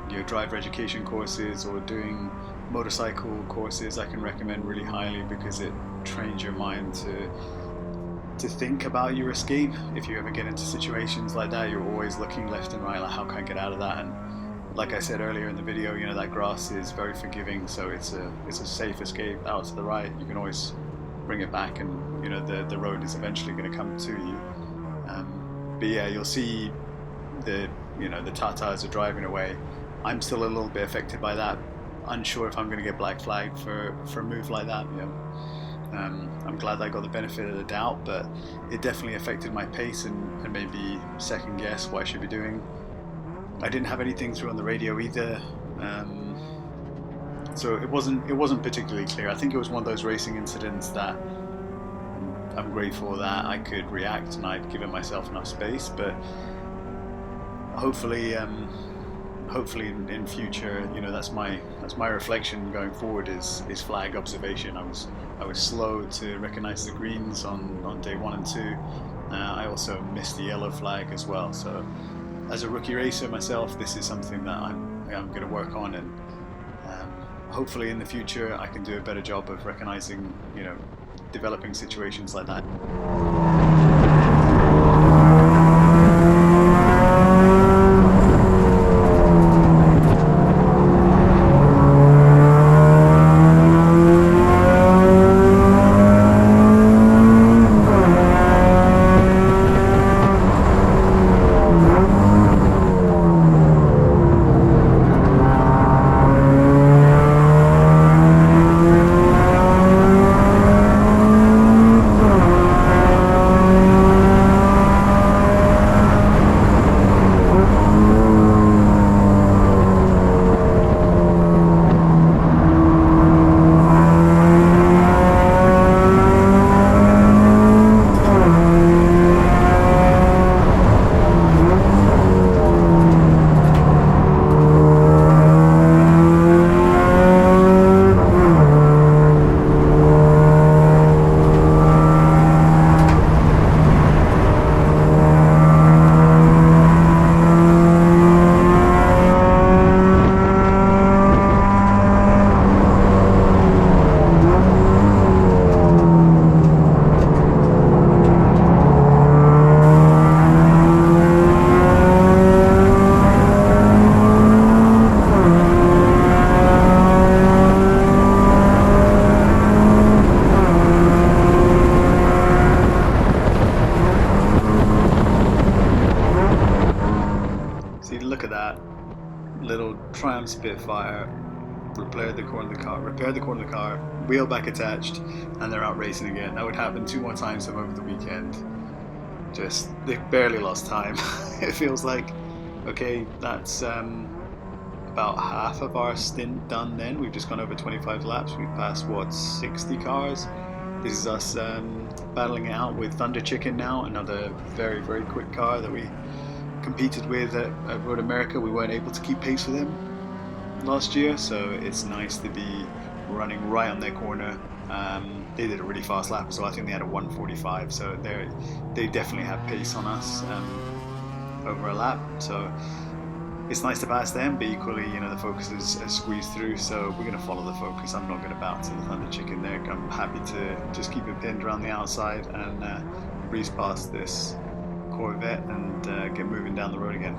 you know, driver education courses or doing motorcycle courses, I can recommend really highly, because it trains your mind to think about your escape. If you ever get into situations like that, you're always looking left and right, like, how can I get out of that? And like I said earlier in the video, you know, that grass is very forgiving, so it's a safe escape out to the right. You can always bring it back, and, you know, the road is eventually going to come to you. But yeah, you'll see the Tatars are driving away. I'm still a little bit affected by that. Unsure if I'm going to get black flagged for a move like that. You know, I'm glad I got the benefit of the doubt, but it definitely affected my pace and made me second guess what I should be doing. I didn't have anything through on the radio either, so it wasn't particularly clear. I think it was one of those racing incidents that I'm grateful that I could react and I'd given myself enough space, but hopefully in future, you know, that's my reflection going forward is flag observation. I was slow to recognize the greens on day 1 and 2. I also missed the yellow flag as well. So as a rookie racer myself, this is something that I'm going to work on, and hopefully in the future I can do a better job of recognizing, you know, developing situations like that. Spitfire, repaired the corner of the car, wheel back attached, and they're out racing again. That would happen 2 more times over the weekend. Just, they barely lost time. It feels like, okay, that's about half of our stint done then. We've just gone over 25 laps. We've passed, what, 60 cars? This is us battling it out with Thunder Chicken now, another very, very quick car that we competed with at Road America. We weren't able to keep pace with them last year, so it's nice to be running right on their corner. They did a really fast lap, so I think they had a 1:45, so they definitely have pace on us over a lap, so it's nice to pass them, but equally, you know, the Focus has squeezed through, so we're going to follow the Focus. I'm not going to bow to the Thunder Chicken there. I'm happy to just keep it pinned around the outside and breeze past this Corvette and get moving down the road again.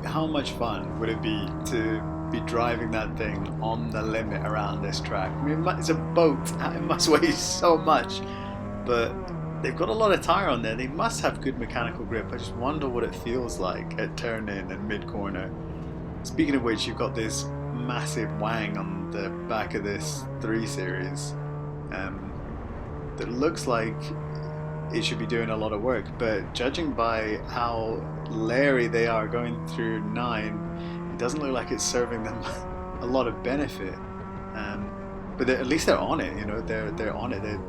How much fun would it be to be driving that thing on the limit around this track? I mean, it's a boat, it must weigh so much, but they've got a lot of tire on there. They must have good mechanical grip. I just wonder what it feels like at turn in and mid corner. Speaking of which, you've got this massive wang on the back of this 3 Series that looks like it should be doing a lot of work, but judging by how leery they are going through 9, it doesn't look like it's serving them a lot of benefit. But at least they're on it, you know, they're on it.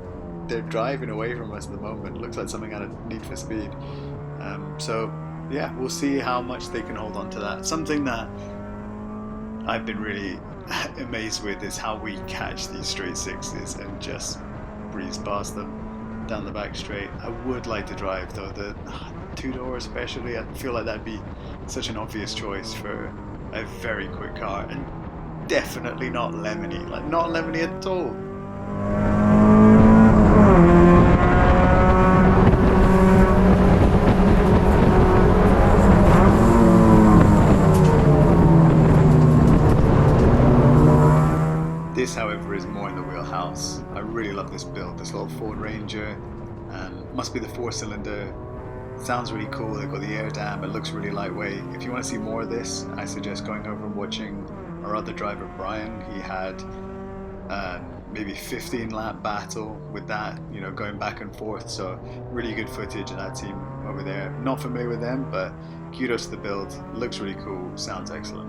They're driving away from us at the moment. It looks like something out of Need for Speed. So yeah, we'll see how much they can hold on to that. Something that I've been really amazed with is how we catch these straight 60s and just breeze past them down the back straight. I would like to drive though the 2-door especially. I feel like that'd be such an obvious choice for a very quick car, and definitely not lemony, like not lemony at all. This, however, is more in the wheelhouse. I really love this build, this little Ford Ranger. Must be the 4-cylinder. Sounds really cool. They've got the air dam. It looks really lightweight. If you want to see more of this, I suggest going over and watching our other driver, Brian. He had maybe 15-lap battle with that, you know, going back and forth. So really good footage of that team over there. Not familiar with them, but kudos to the build. Looks really cool. Sounds excellent.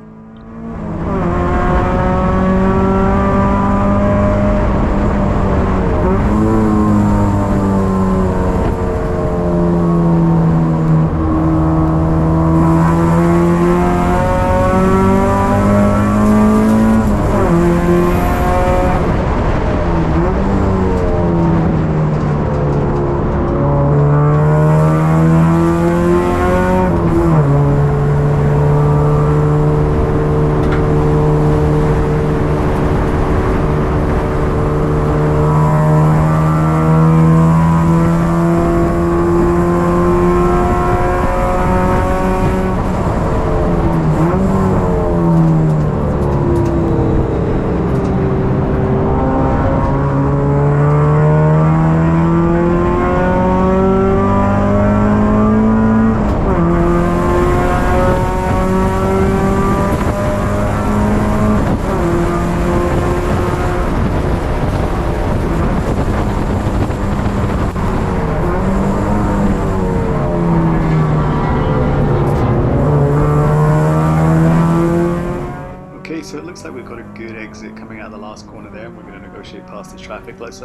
got a good exit coming out of the last corner there, and we're going to negotiate past this traffic. Let's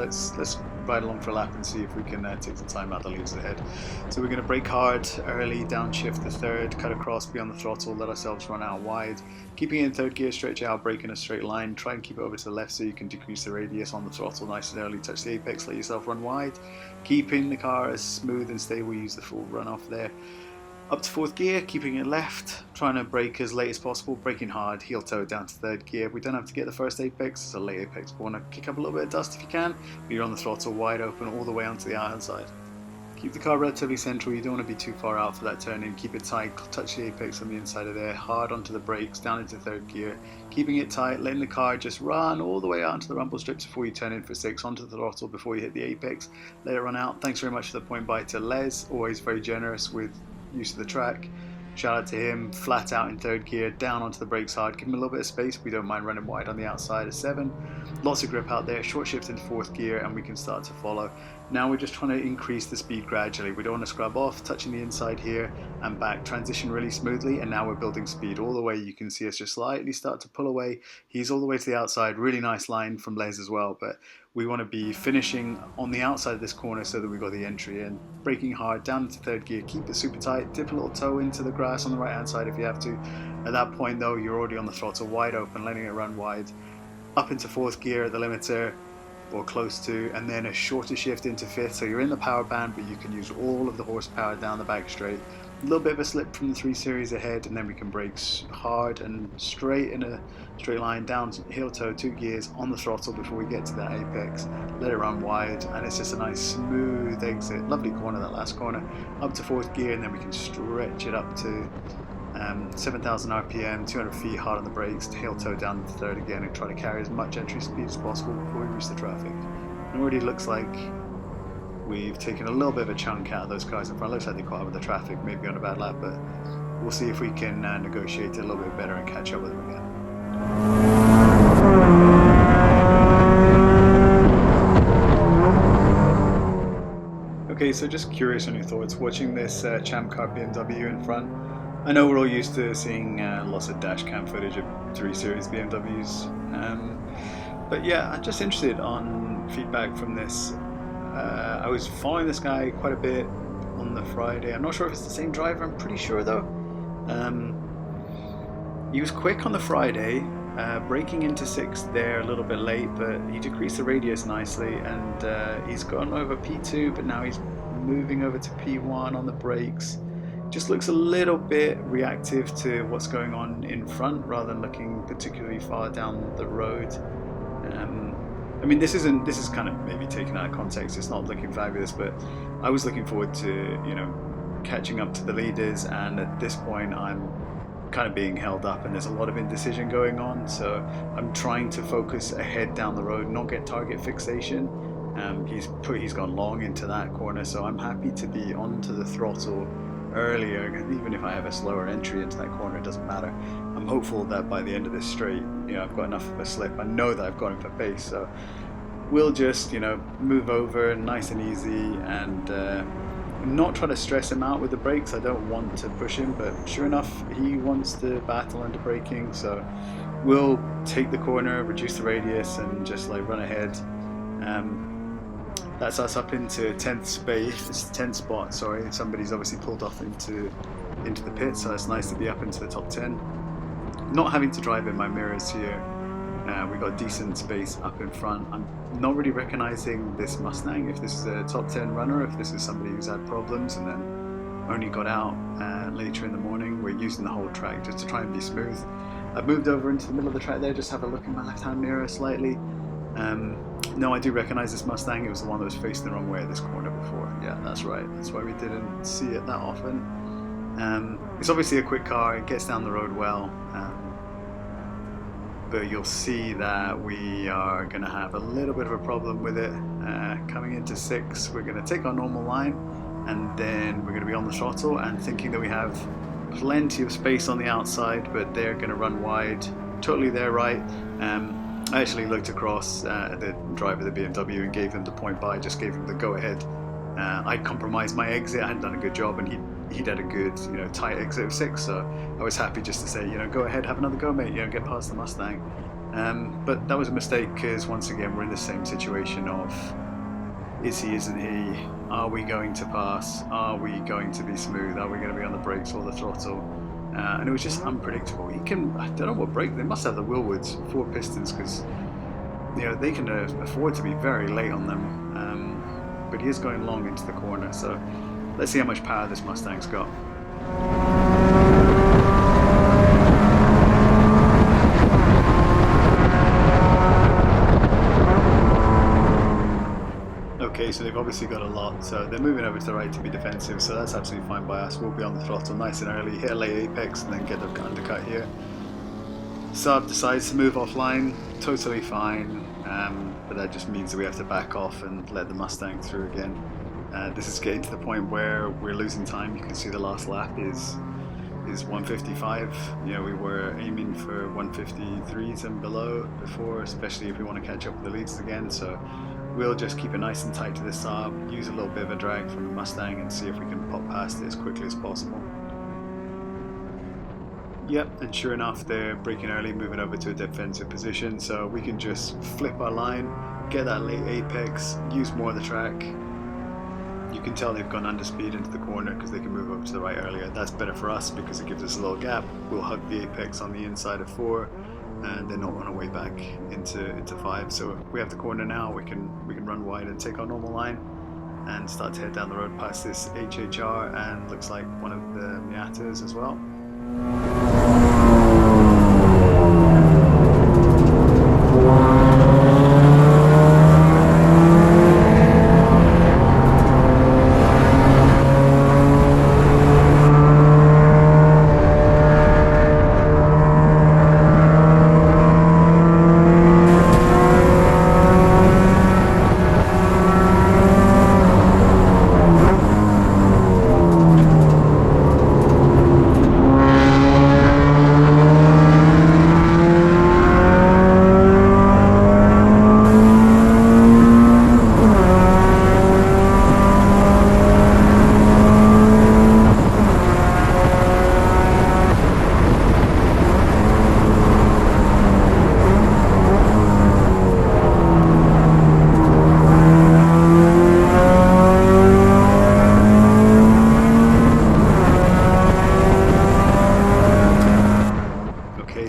ride along for a lap and see if we can take some time out the leaves ahead. So we're going to brake hard early, downshift the third, cut across, be on the throttle, let ourselves run out wide, keeping it in third gear, stretch out, brake in a straight line, try and keep it over to the left so you can decrease the radius on the throttle nice and early, touch the apex, let yourself run wide, keeping the car as smooth and stable, use the full run off there. Up to fourth gear, keeping it left, trying to brake as late as possible, braking hard, heel toe down to third gear. We don't have to get the first apex, it's a late apex corner. Kick up a little bit of dust if you can, but you're on the throttle wide open all the way onto the outhand side. Keep the car relatively central, you don't want to be too far out for that turn in, keep it tight, touch the apex on the inside of there, hard onto the brakes, down into third gear, keeping it tight, letting the car just run all the way out into the rumble strips before you turn in for 6, onto the throttle before you hit the apex, let it run out. Thanks very much for the point by to Les, always very generous with use of the track. Shout out to him, flat out in third gear, down onto the brakes hard, give him a little bit of space, we don't mind running wide on the outside of 7. Lots of grip out there, short shift into fourth gear and we can start to follow. Now we're just trying to increase the speed gradually, we don't want to scrub off, touching the inside here and back, transition really smoothly, and now we're building speed all the way. You can see us just slightly start to pull away, he's all the way to the outside, really nice line from Les as well, but we want to be finishing on the outside of this corner so that we got the entry in. Braking hard, down into third gear, keep it super tight, dip a little toe into the grass on the right hand side if you have to. At that point though, you're already on the throttle wide open, letting it run wide. Up into fourth gear at the limiter, or close to, and then a shorter shift into fifth, so you're in the power band but you can use all of the horsepower down the back straight. A little bit of a slip from the 3 series ahead, and then we can brake hard and straight in a straight line, down heel toe, 2 gears on the throttle before we get to that apex, let it run wide, and it's just a nice smooth exit. Lovely corner, that last corner. Up to fourth gear, and then we can stretch it up to 7,000 RPM, 200 feet hard on the brakes, heel toe down to third again, and try to carry as much entry speed as possible before we reach the traffic. It already looks like we've taken a little bit of a chunk out of those cars in front. Looks like they caught up with the traffic, maybe on a bad lap, but we'll see if we can negotiate it a little bit better and catch up with them again. Okay, so just curious on your thoughts, watching this champcar BMW in front. I know we're all used to seeing lots of dash cam footage of 3 Series BMWs, but yeah, I'm just interested on feedback from this. I was following this guy quite a bit on the Friday. I'm not sure if it's the same driver, I'm pretty sure though. He was quick on the Friday, braking into 6th there a little bit late, but he decreased the radius nicely, and he's gone over P2, but now he's moving over to P1 on the brakes. Just looks a little bit reactive to what's going on in front rather than looking particularly far down the road. I mean, this is kind of maybe taken out of context, it's not looking fabulous, but I was looking forward to, you know, catching up to the leaders, and at this point I'm kind of being held up and there's a lot of indecision going on, so I'm trying to focus ahead down the road, not get target fixation. He's gone long into that corner, so I'm happy to be onto the throttle earlier, even if I have a slower entry into that corner, it doesn't matter. I'm hopeful that by the end of this straight, you know, I've got enough of a slip. I know that I've got him for pace, so we'll just, you know, move over nice and easy and not try to stress him out with the brakes. I don't want to push him, but sure enough, he wants to battle under braking, so we'll take the corner, reduce the radius, and just like run ahead. That's us up into 10th spot. Sorry, somebody's obviously pulled off into the pit, so it's nice to be up into the top 10. Not having to drive in my mirrors here. We got decent space up in front. I'm not really recognizing this Mustang, if this is a top 10 runner, if this is somebody who's had problems and then only got out later in the morning. We're using the whole track just to try and be smooth. I've moved over into the middle of the track there, just have a look in my left-hand mirror slightly. No, I do recognize this Mustang. It was the one that was facing the wrong way at this corner before. Yeah, that's right. That's why we didn't see it that often. It's obviously a quick car. It gets down the road well. But you'll see that we are going to have a little bit of a problem with it. Coming into 6, we're going to take our normal line, and then we're going to be on the throttle and thinking that we have plenty of space on the outside, but they're going to run wide. Totally their right. I actually looked across at the driver of the BMW and gave him the point by, just gave him the go ahead. I'd compromised my exit, I hadn't done a good job, and he'd had a good, you know, tight exit of 6, so I was happy just to say, you know, go ahead, have another go, mate, you know, get past the Mustang. But that was a mistake because once again we're in the same situation of is he, isn't he? Are we going to pass? Are we going to be smooth? Are we going to be on the brakes or the throttle? And it was just unpredictable. He can, I don't know what brake, they must have the Willwoods 4 pistons because they can afford to be very late on them. But he is going long into the corner, so let's see how much power this Mustang's got. Okay, so they've obviously got a lot, so they're moving over to the right to be defensive, so that's absolutely fine by us. We'll be on the throttle nice and early, hit a late apex, and then get the undercut here. Saab decides to move offline, totally fine, but that just means that we have to back off and let the Mustang through again. This is getting to the point where we're losing time. You can see the last lap is 155. We were aiming for 153s and below before, especially if we want to catch up with the leads again. So we'll just keep it nice and tight to this Saab, use a little bit of a drag from the Mustang and see if we can pop past it as quickly as possible. Yep, and sure enough, they're braking early, moving over to a defensive position, so we can just flip our line, get that late apex, use more of the track. You can tell they've gone under speed into the corner because they can move over to the right earlier. That's better for us because it gives us a little gap. We'll hug the apex on the inside of 4, and they're not on our way back into 5. So we have the corner now. We can run wide and take our normal line and start to head down the road past this HHR and looks like one of the Miatas as well.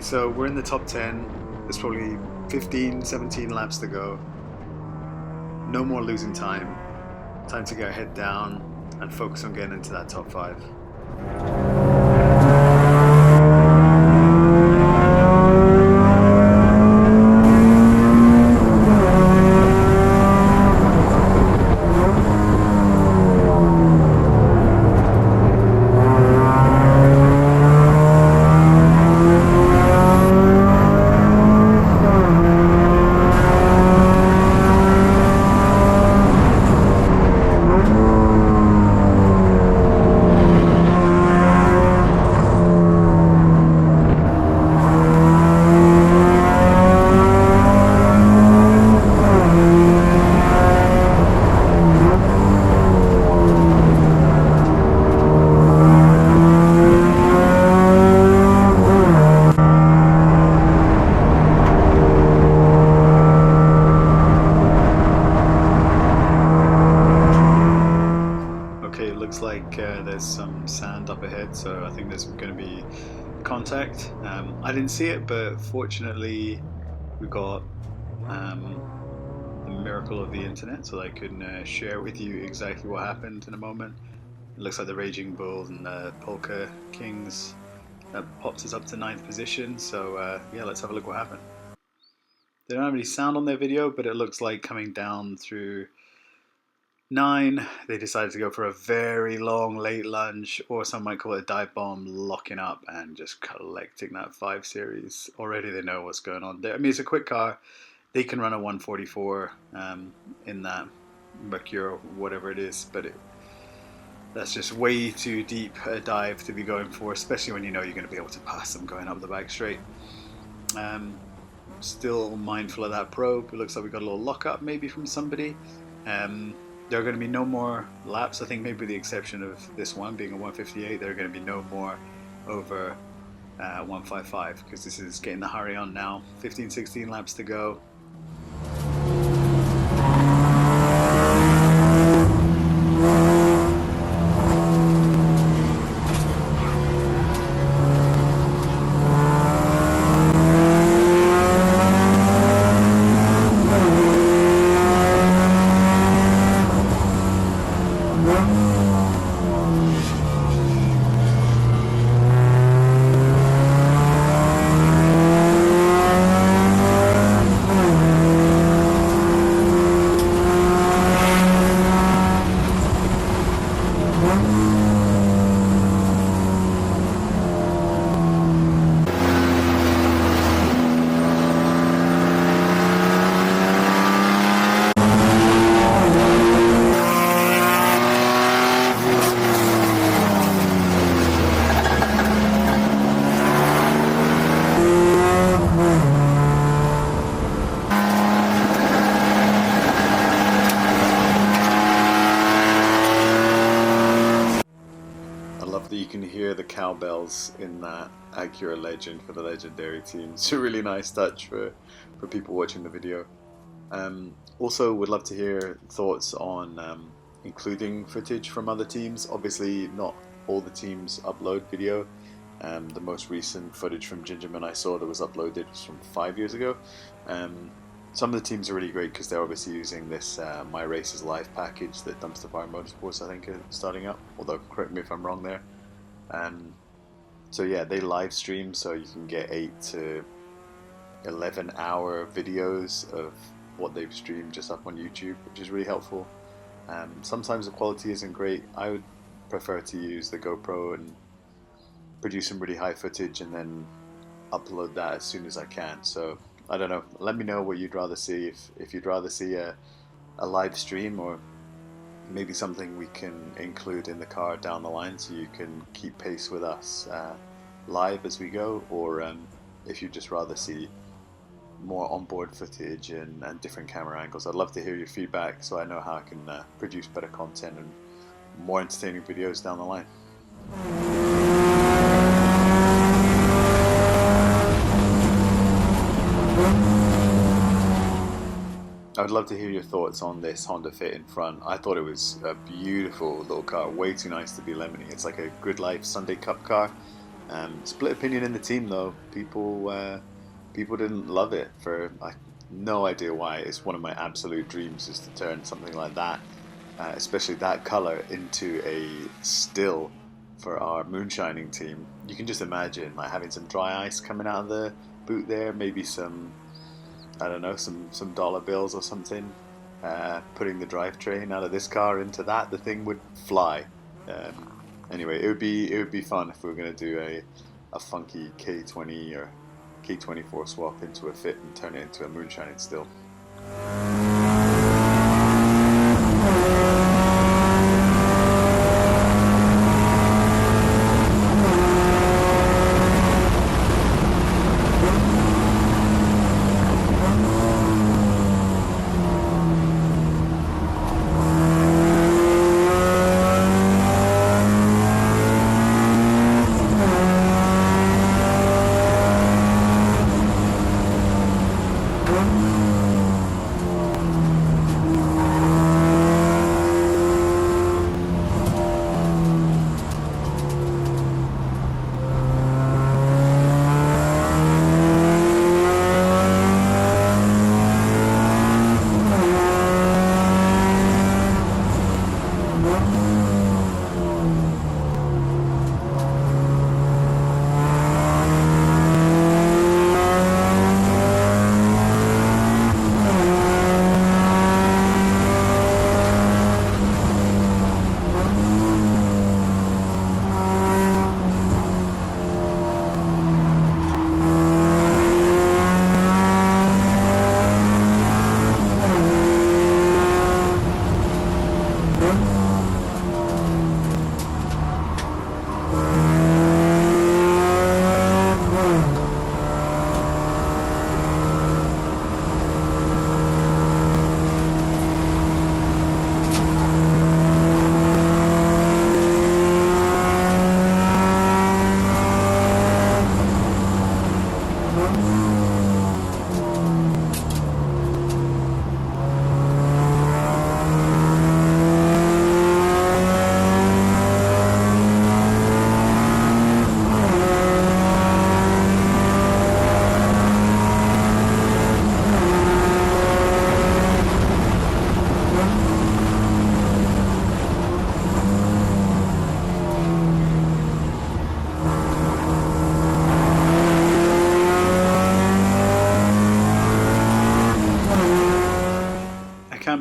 So we're in the top 10, there's probably 15, 17 laps to go. No more losing time. Time to get our head down and focus on getting into that top 5. There's some sand up ahead, so I think there's going to be contact. I didn't see it, but fortunately we got the miracle of the internet, so I can share with you exactly what happened in a moment. It looks like the Raging Bull and the Polka Kings, that pops us up to 9th position, so yeah, let's have a look what happened. They don't have any sound on their video, but it looks like coming down through 9, they decided to go for a very long late lunge, or some might call it a dive bomb, locking up and just collecting that 5 series. Already they know what's going on there. I mean, it's a quick car. They can run a 144 in that Mercure, whatever it is, but that's just way too deep a dive to be going for, especially when you know you're going to be able to pass them going up the back straight. Still mindful of that probe. It looks like we got a little lockup maybe from somebody. There are going to be no more laps. I think maybe with the exception of this one being a 158, there are going to be no more over 155, because this is getting the hurry on now. 15-16 laps to go. You can hear the cowbells in that Acura Legend for the Legendary team. It's a really nice touch for people watching the video. Also would love to hear thoughts on including footage from other teams. Obviously not all the teams upload video. The most recent footage from Gingerman I saw that was uploaded was from 5 years ago. Some of the teams are really great because they're obviously using this My Races Live package that Dumpster Fire Motorsports I think are starting up, although correct me if I'm wrong there. So yeah, they live stream, so you can get 8 to 11 hour videos of what they've streamed just up on YouTube, which is really helpful. Sometimes the quality isn't great. I would prefer to use the GoPro and produce some really high footage and then upload that as soon as I can. So I don't know, let me know what you'd rather see, if you'd rather see a live stream, or maybe something we can include in the car down the line so you can keep pace with us live as we go, or if you'd just rather see more onboard footage and different camera angles. I'd love to hear your feedback so I know how I can produce better content and more entertaining videos down the line. I would love to hear your thoughts on this Honda Fit in front. I thought it was a beautiful little car, way too nice to be lemony. It's like a Grid Life Sunday Cup car. Split opinion in the team though. People didn't love it for no idea why. It's one of my absolute dreams is to turn something like that, especially that color, into a still for our moonshining team. You can just imagine like having some dry ice coming out of the boot there, maybe some, I don't know, some dollar bills or something, putting the drivetrain out of this car into that, the thing would fly. Anyway, it would be fun if we were going to do a funky K20 or K24 swap into a Fit and turn it into a moonshining still.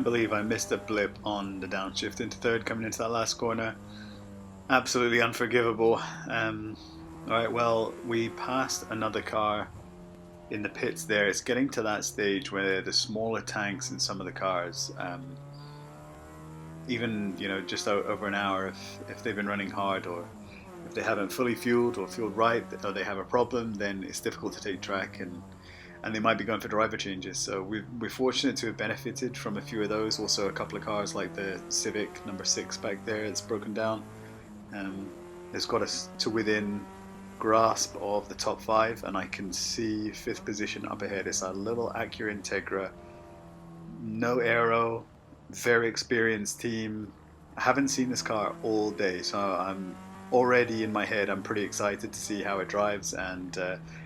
believe I missed a blip on the downshift into third coming into that last corner. Absolutely unforgivable. Alright, well, we passed another car in the pits there. It's getting to that stage where the smaller tanks in some of the cars, even just over an hour, if they've been running hard, or if they haven't fully fueled or fueled right, or they have a problem, then it's difficult to take track, and they might be going for driver changes. So we're fortunate to have benefited from a few of those. Also a couple of cars like the Civic number 6 back there that's broken down. It's got us to within grasp of the top 5, and I can see 5th position up ahead. It's a little Acura Integra, no aero, very experienced team. I haven't seen this car all day, so I'm already in my head I'm pretty excited to see how it drives, and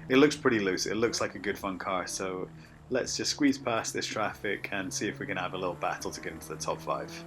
it looks pretty loose. It looks like a good fun car, so let's just squeeze past this traffic and see if we can have a little battle to get into the top 5.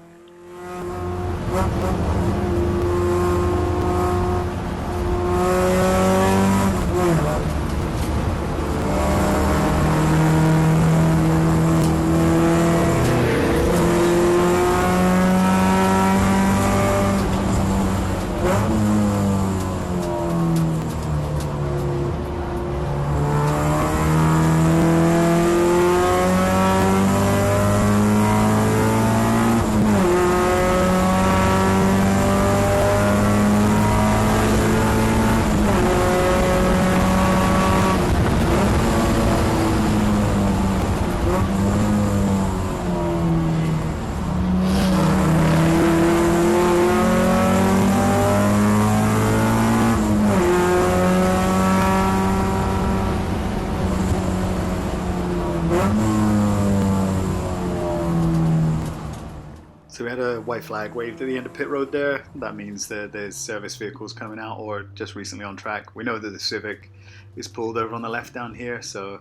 So we had a white flag waved at the end of pit road there. That means that there's service vehicles coming out or just recently on track. We know that the Civic is pulled over on the left down here, so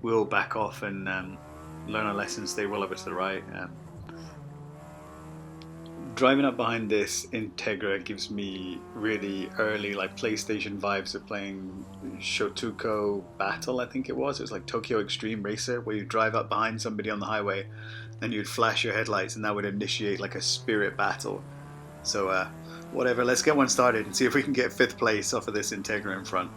we'll back off and learn our lessons, stay well over to the right. Driving up behind this Integra gives me really early PlayStation vibes of playing Shotoku Battle, I think it was. It was like Tokyo Extreme Racer, where you drive up behind somebody on the highway, then you'd flash your headlights and that would initiate like a spirit battle. So whatever, let's get one started and see if we can get 5th place off of this Integra in front.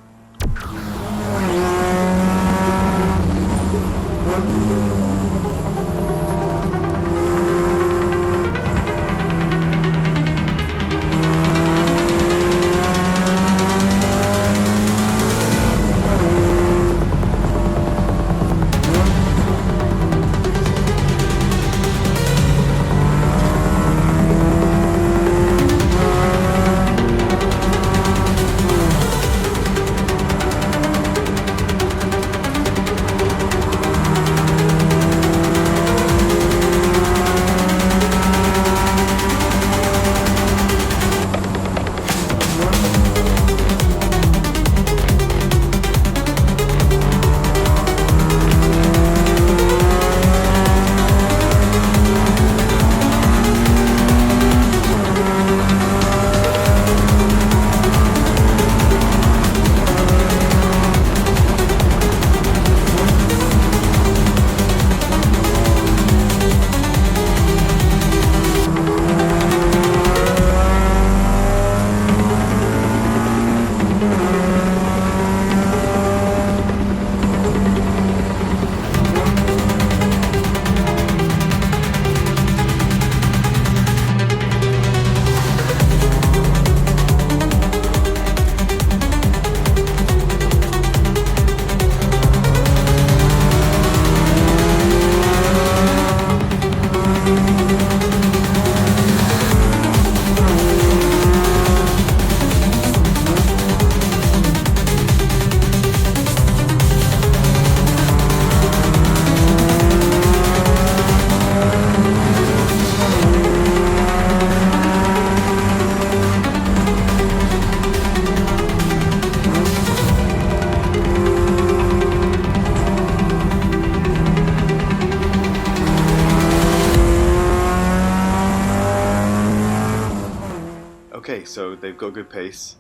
Okay, so they've got good pace.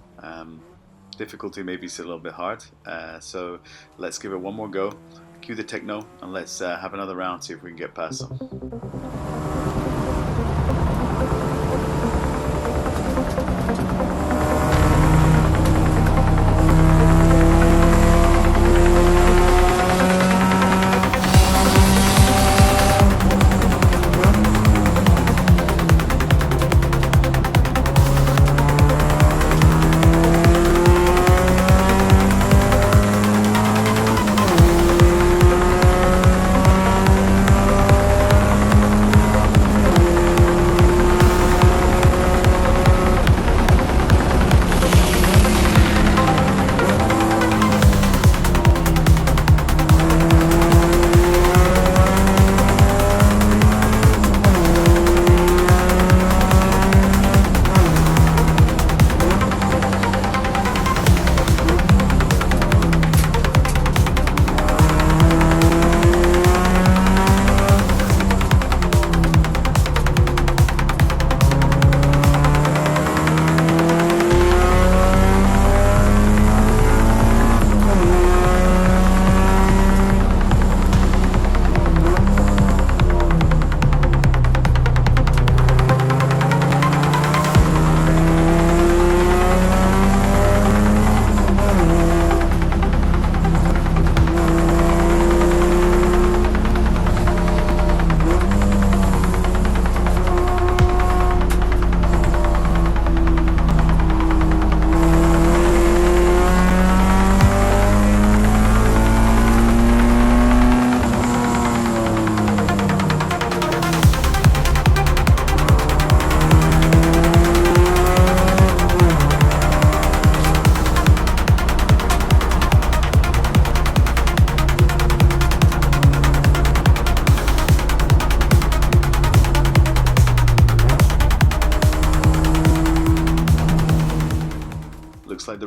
Difficulty maybe is a little bit hard. So let's give it one more go. Cue the techno and let's have another round, see if we can get past them.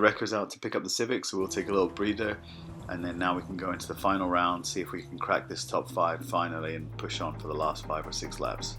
wreckers out to pick up the Civic, so we'll take a little breather, and then now we can go into the final round, see if we can crack this top 5 finally and push on for the last 5 or 6 laps.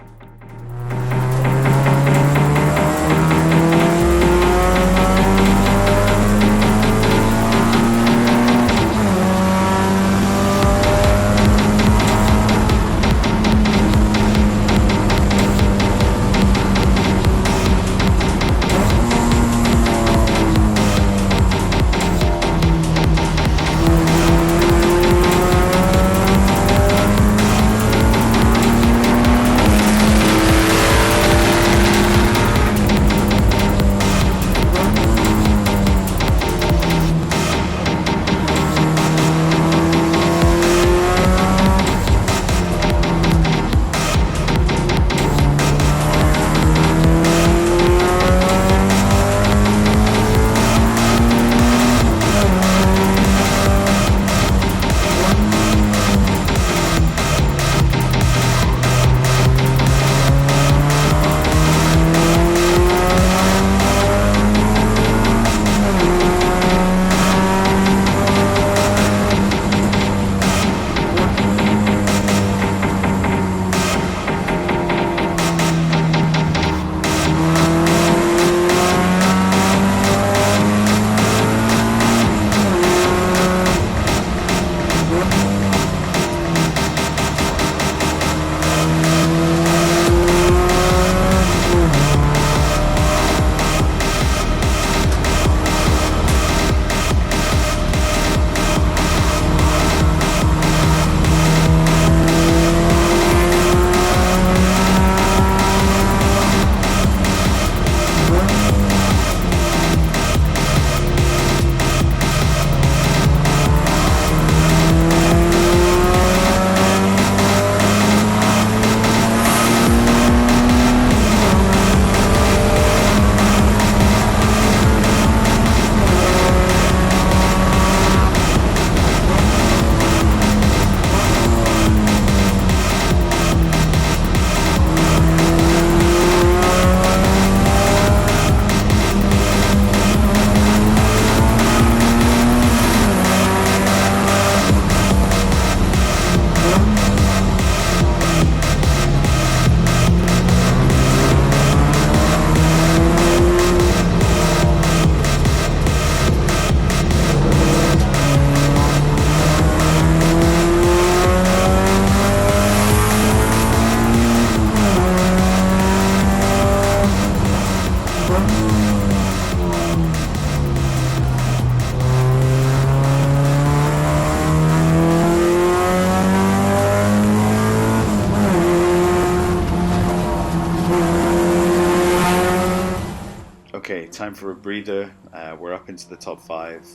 Okay, time for a breather. We're up into the top 5.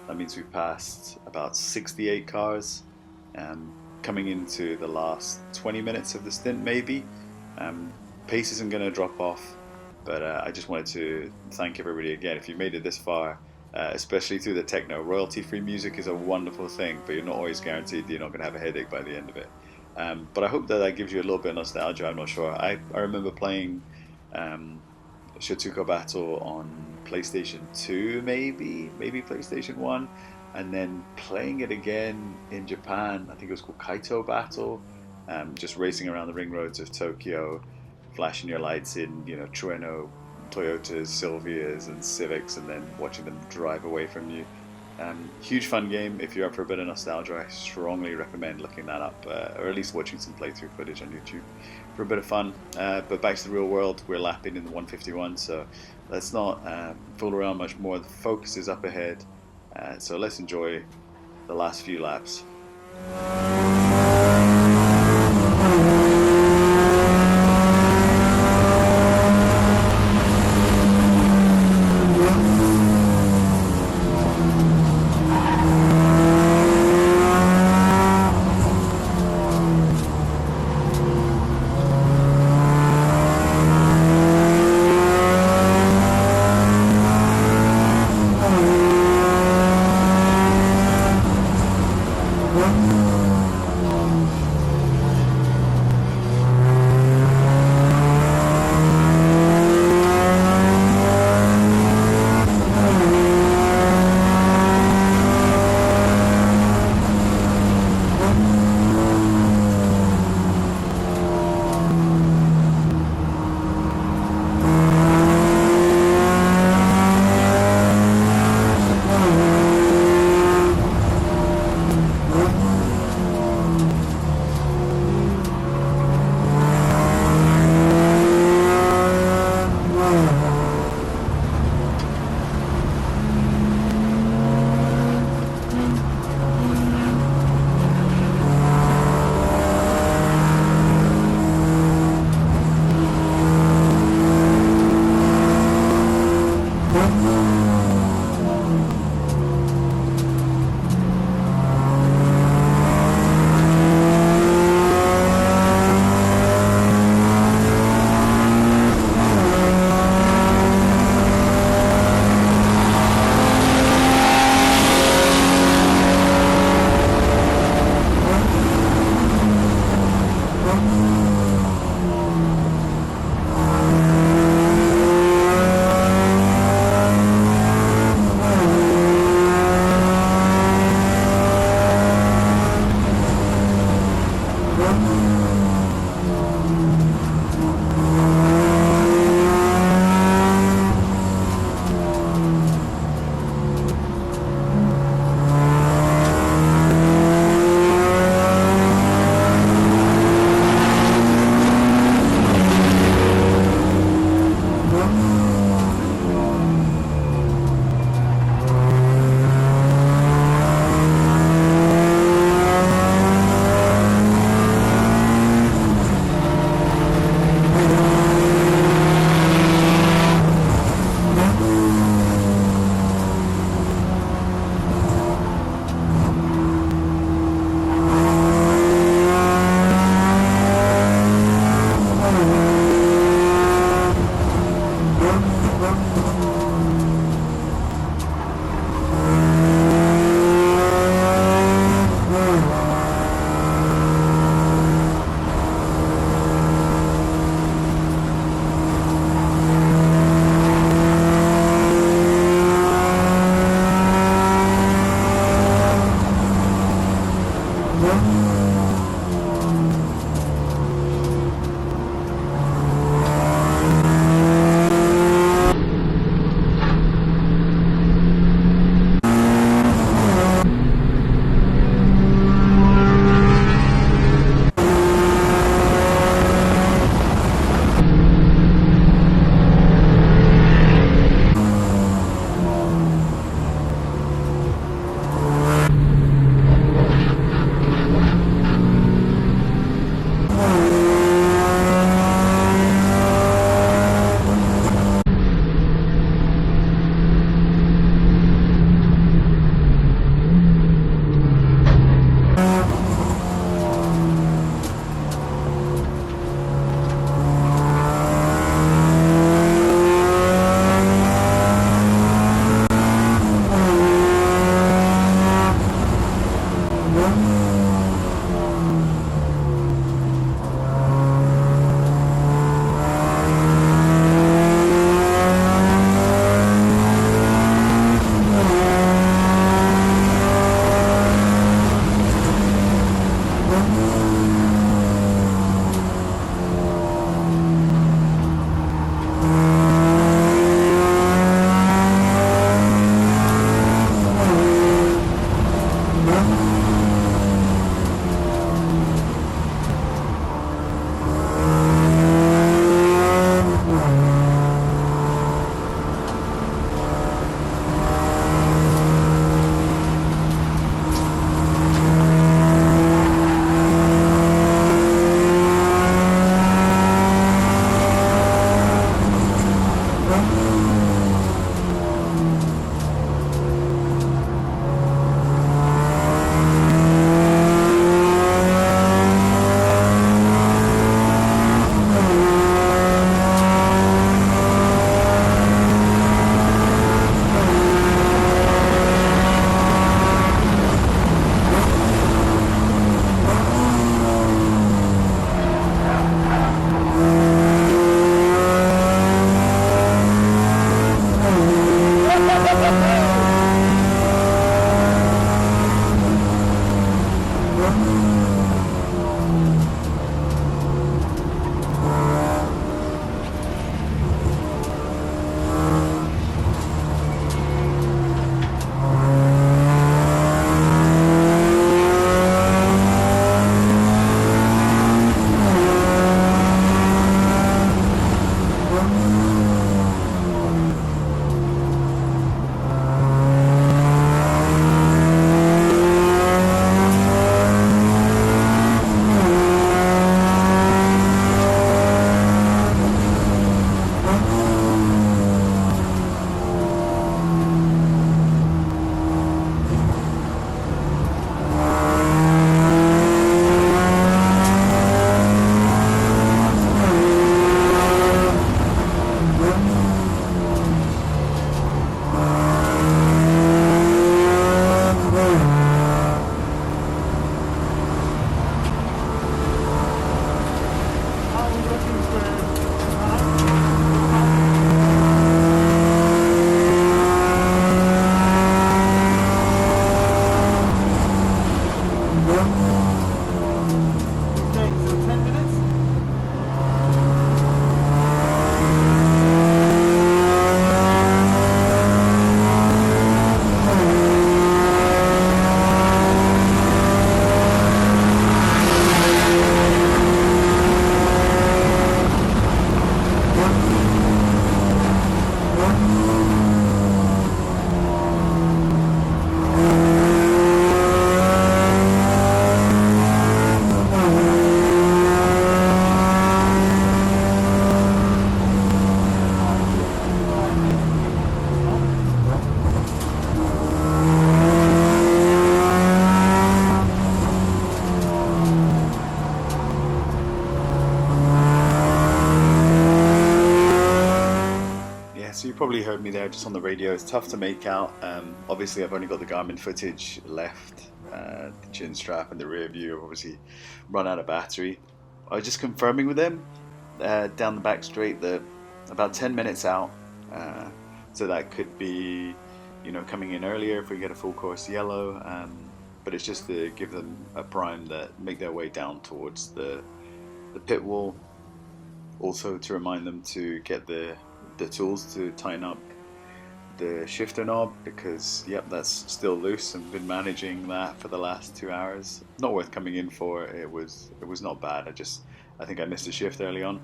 That means we've passed about 68 cars. Coming into the last 20 minutes of the stint, maybe. Pace isn't going to drop off, but I just wanted to thank everybody again. If you made it this far, especially through the techno, royalty-free music is a wonderful thing, but you're not always guaranteed that you're not going to have a headache by the end of it. But I hope that gives you a little bit of nostalgia. I'm not sure. I remember playing Integra Battle on PlayStation 2, maybe PlayStation 1, and then playing it again in Japan. I think it was called Kaito Battle, just racing around the ring roads of Tokyo, flashing your lights in, Trueno, Toyotas, Sylvias, and Civics, and then watching them drive away from you. Huge fun game. If you're up for a bit of nostalgia, I strongly recommend looking that up, or at least watching some playthrough footage on YouTube for a bit of fun. But back to the real world, we're lapping in the 151, so let's not fool around much more. The focus is up ahead, so let's enjoy the last few laps. probably heard me there just on the radio. It's tough to make out. Obviously, I've only got the Garmin footage left. The chin strap and the rear view have obviously run out of battery. I was just confirming with them down the back straight that about 10 minutes out. So that could be, coming in earlier if we get a full course yellow. But it's just to give them a prime that make their way down towards the pit wall. Also to remind them to get the tools to tighten up the shifter knob, because that's still loose, and been managing that for the last 2 hours. Not worth coming in for. It was not bad. I think I missed a shift early on.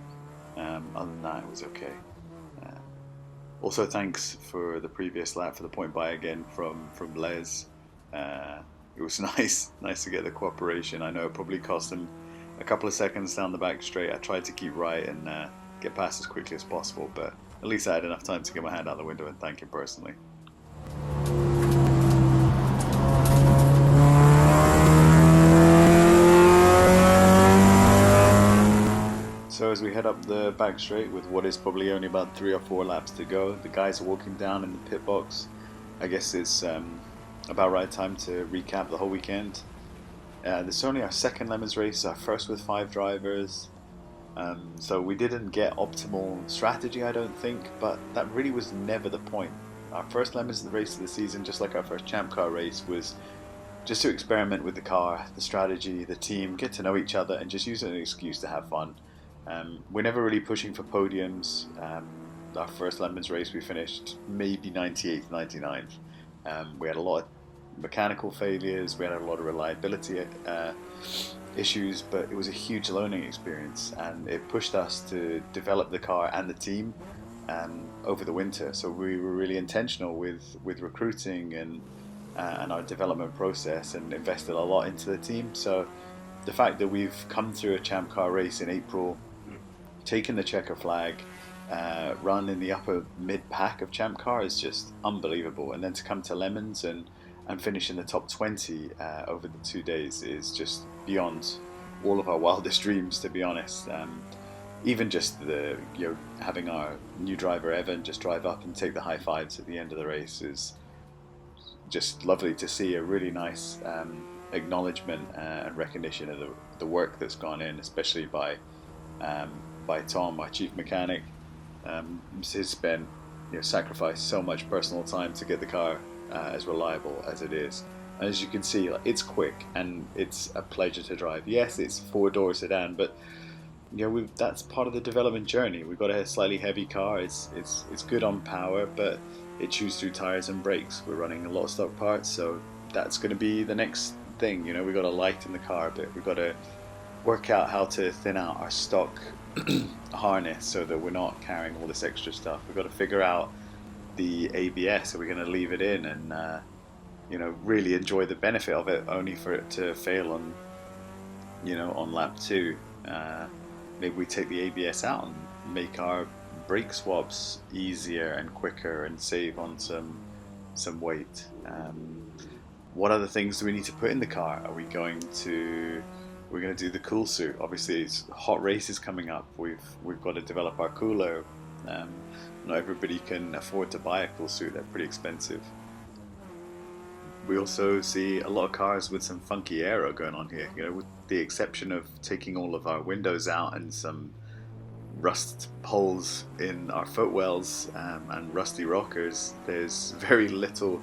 Other than that, it was okay. Also, thanks for the previous lap for the point buy again from Les. It was nice to get the cooperation. I know it probably cost him a couple of seconds down the back straight. I tried to keep right and get past as quickly as possible, but at least I had enough time to get my hand out the window and thank him personally. So as we head up the back straight with what is probably only about 3 or 4 laps to go, the guys are walking down in the pit box. I guess it's about right time to recap the whole weekend. This is only our second Lemons race, our first with 5 drivers. So we didn't get optimal strategy, I don't think, but that really was never the point. Our first Lemons race of the season, just like our first Champ Car race, was just to experiment with the car, the strategy, the team, get to know each other, and just use it as an excuse to have fun. We're never really pushing for podiums. Our first Lemons race we finished maybe 98th, 99th. We had a lot of mechanical failures, we had a lot of reliability issues, but it was a huge learning experience, and it pushed us to develop the car and the team over the winter. So we were really intentional with recruiting and our development process, and invested a lot into the team. So the fact that we've come through a Champ Car race in April, taken the checker flag, run in the upper mid pack of Champ Car is just unbelievable, and then to come to Lemons and finish in the top 20 over the 2 days is just beyond all of our wildest dreams, to be honest. Even just having our new driver Evan just drive up and take the high fives at the end of the race is just lovely to see. A really nice acknowledgement and recognition of the work that's gone in, especially by Tom, our chief mechanic. He's spent sacrificed so much personal time to get the car as reliable as it is. And as you can see, it's quick and it's a pleasure to drive. Yes, it's 4-door sedan, but that's part of the development journey. We've got a slightly heavy car. It's good on power, but it chews through tires and brakes. We're running a lot of stock parts, so that's going to be the next thing. We've got to lighten the car a bit. We've got to work out how to thin out our stock harness so that we're not carrying all this extra stuff. We've got to figure out the ABS. Are we going to leave it in and really enjoy the benefit of it, only for it to fail on on lap 2? Maybe we take the ABS out and make our brake swaps easier and quicker and save on some weight. What other things do we need to put in the car? We're going to do the cool suit. Obviously, it's hot races coming up. We've got to develop our cooler. Not everybody can afford to buy a cool suit. They're pretty expensive. We also see a lot of cars with some funky aero going on here. With the exception of taking all of our windows out and some rust holes in our footwells and rusty rockers, there's very little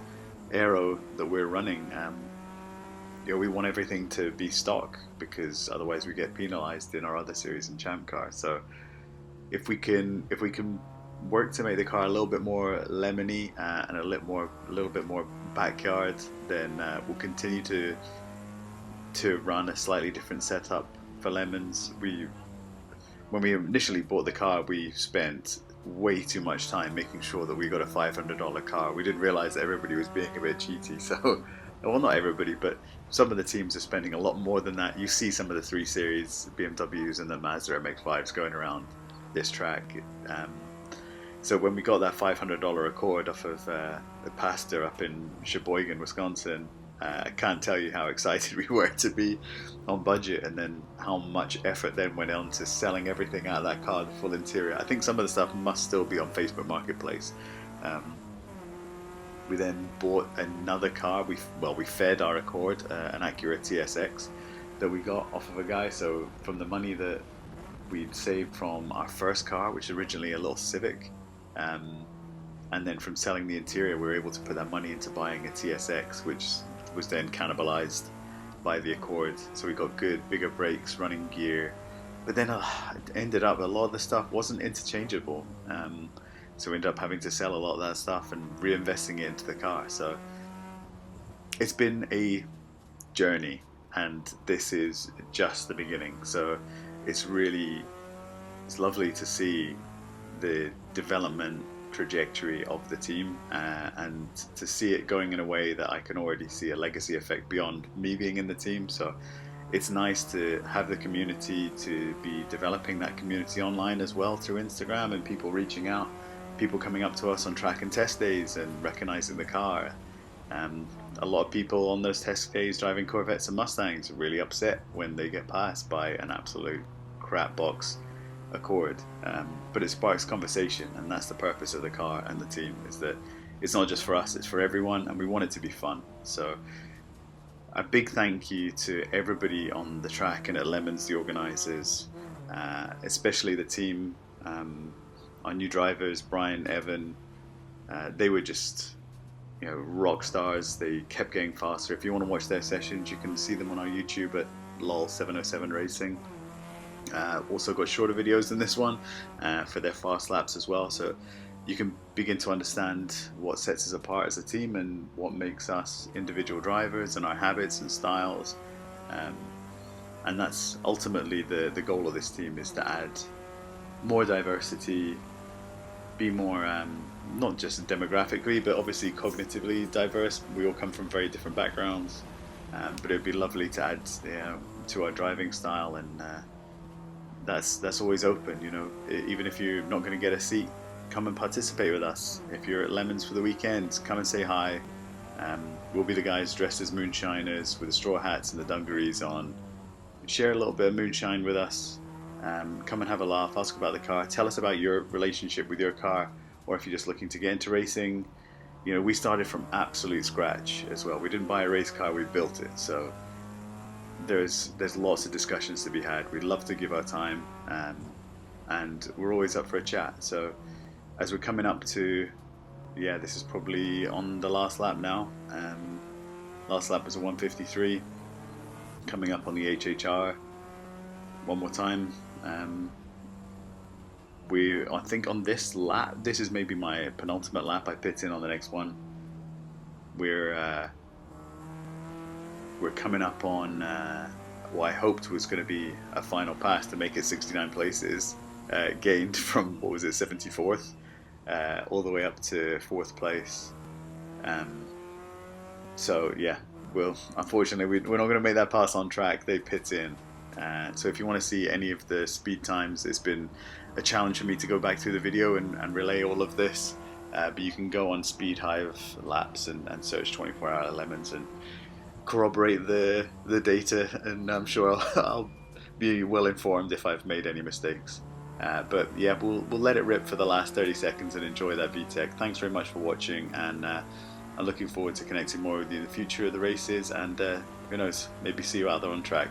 aero that we're running. We want everything to be stock, because otherwise we get penalized in our other series in Champ Car. So if we can work to make the car a little bit more lemony and a little bit more backyard, then we'll continue to run a slightly different setup for Lemons. When we initially bought the car, we spent way too much time making sure that we got a $500 car. We didn't realize that everybody was being a bit cheaty. So, well, not everybody, but some of the teams are spending a lot more than that. You see some of the 3 Series BMWs and the Mazda MX-5s going around this track. So when we got that $500 Accord off of the Pastor up in Sheboygan, Wisconsin, I can't tell you how excited we were to be on budget, and then how much effort then went on to selling everything out of that car, the full interior. I think some of the stuff must still be on Facebook Marketplace. We then bought another car. We fed our Accord, an Acura TSX that we got off of a guy. So from the money that we'd saved from our first car, which was originally a little Civic, and then from selling the interior, we were able to put that money into buying a TSX, which was then cannibalized by the Accord. So we got good, bigger brakes, running gear. But then it ended up a lot of the stuff wasn't interchangeable. So we ended up having to sell a lot of that stuff and reinvesting it into the car. So it's been a journey, and this is just the beginning. So it's lovely to see the development trajectory of the team, and to see it going in a way that I can already see a legacy effect beyond me being in the team. So it's nice to have the community, to be developing that community online as well through Instagram, and people reaching out, people coming up to us on track and test days and recognizing the car. A lot of people on those test days driving Corvettes and Mustangs are really upset when they get passed by an absolute crap box Accord, but it sparks conversation, and that's the purpose of the car and the team, is that it's not just for us, it's for everyone, and we want it to be fun. So a big thank you to everybody on the track and at Lemons, the organisers, especially the team, our new drivers, Brian, Evan. They were just, rock stars. They kept getting faster. If you want to watch their sessions, you can see them on our YouTube at LOL707 Racing. Also got shorter videos than this one for their fast laps as well, so you can begin to understand what sets us apart as a team and what makes us individual drivers and our habits and styles, and that's ultimately the goal of this team, is to add more diversity, be more not just demographically but obviously cognitively diverse. We all come from very different backgrounds, but it would be lovely to add to our driving style, and that's always open. Even if you're not going to get a seat, come and participate with us. If you're at Lemons for the weekend, come and say hi. We'll be the guys dressed as moonshiners with the straw hats and the dungarees on. Share a little bit of moonshine with us. Come and have a laugh, ask about the car, tell us about your relationship with your car, or if you're just looking to get into racing. We started from absolute scratch as well. We didn't buy a race car, we built it. So there's lots of discussions to be had. We'd love to give our time, and we're always up for a chat. So as we're coming up to, this is probably on the last lap now. Last lap was a 1:53. Coming up on the HHR. One more time. I think on this lap, this is maybe my penultimate lap. I pit in on the next one. We're coming up on what I hoped was going to be a final pass to make it 69 places, gained from, 74th, all the way up to 4th place. So yeah, unfortunately we're not going to make that pass on track. They pit in. So if you want to see any of the speed times, it's been a challenge for me to go back through the video and relay all of this, but you can go on Speed Hive laps and search 24-hour Lemons and corroborate the data, and I'm sure I'll be well informed if I've made any mistakes. But yeah, we'll let it rip for the last 30 seconds and enjoy that VTEC. Thanks very much for watching, and I'm looking forward to connecting more with you in the future of the races, and who knows, maybe see you out there on track.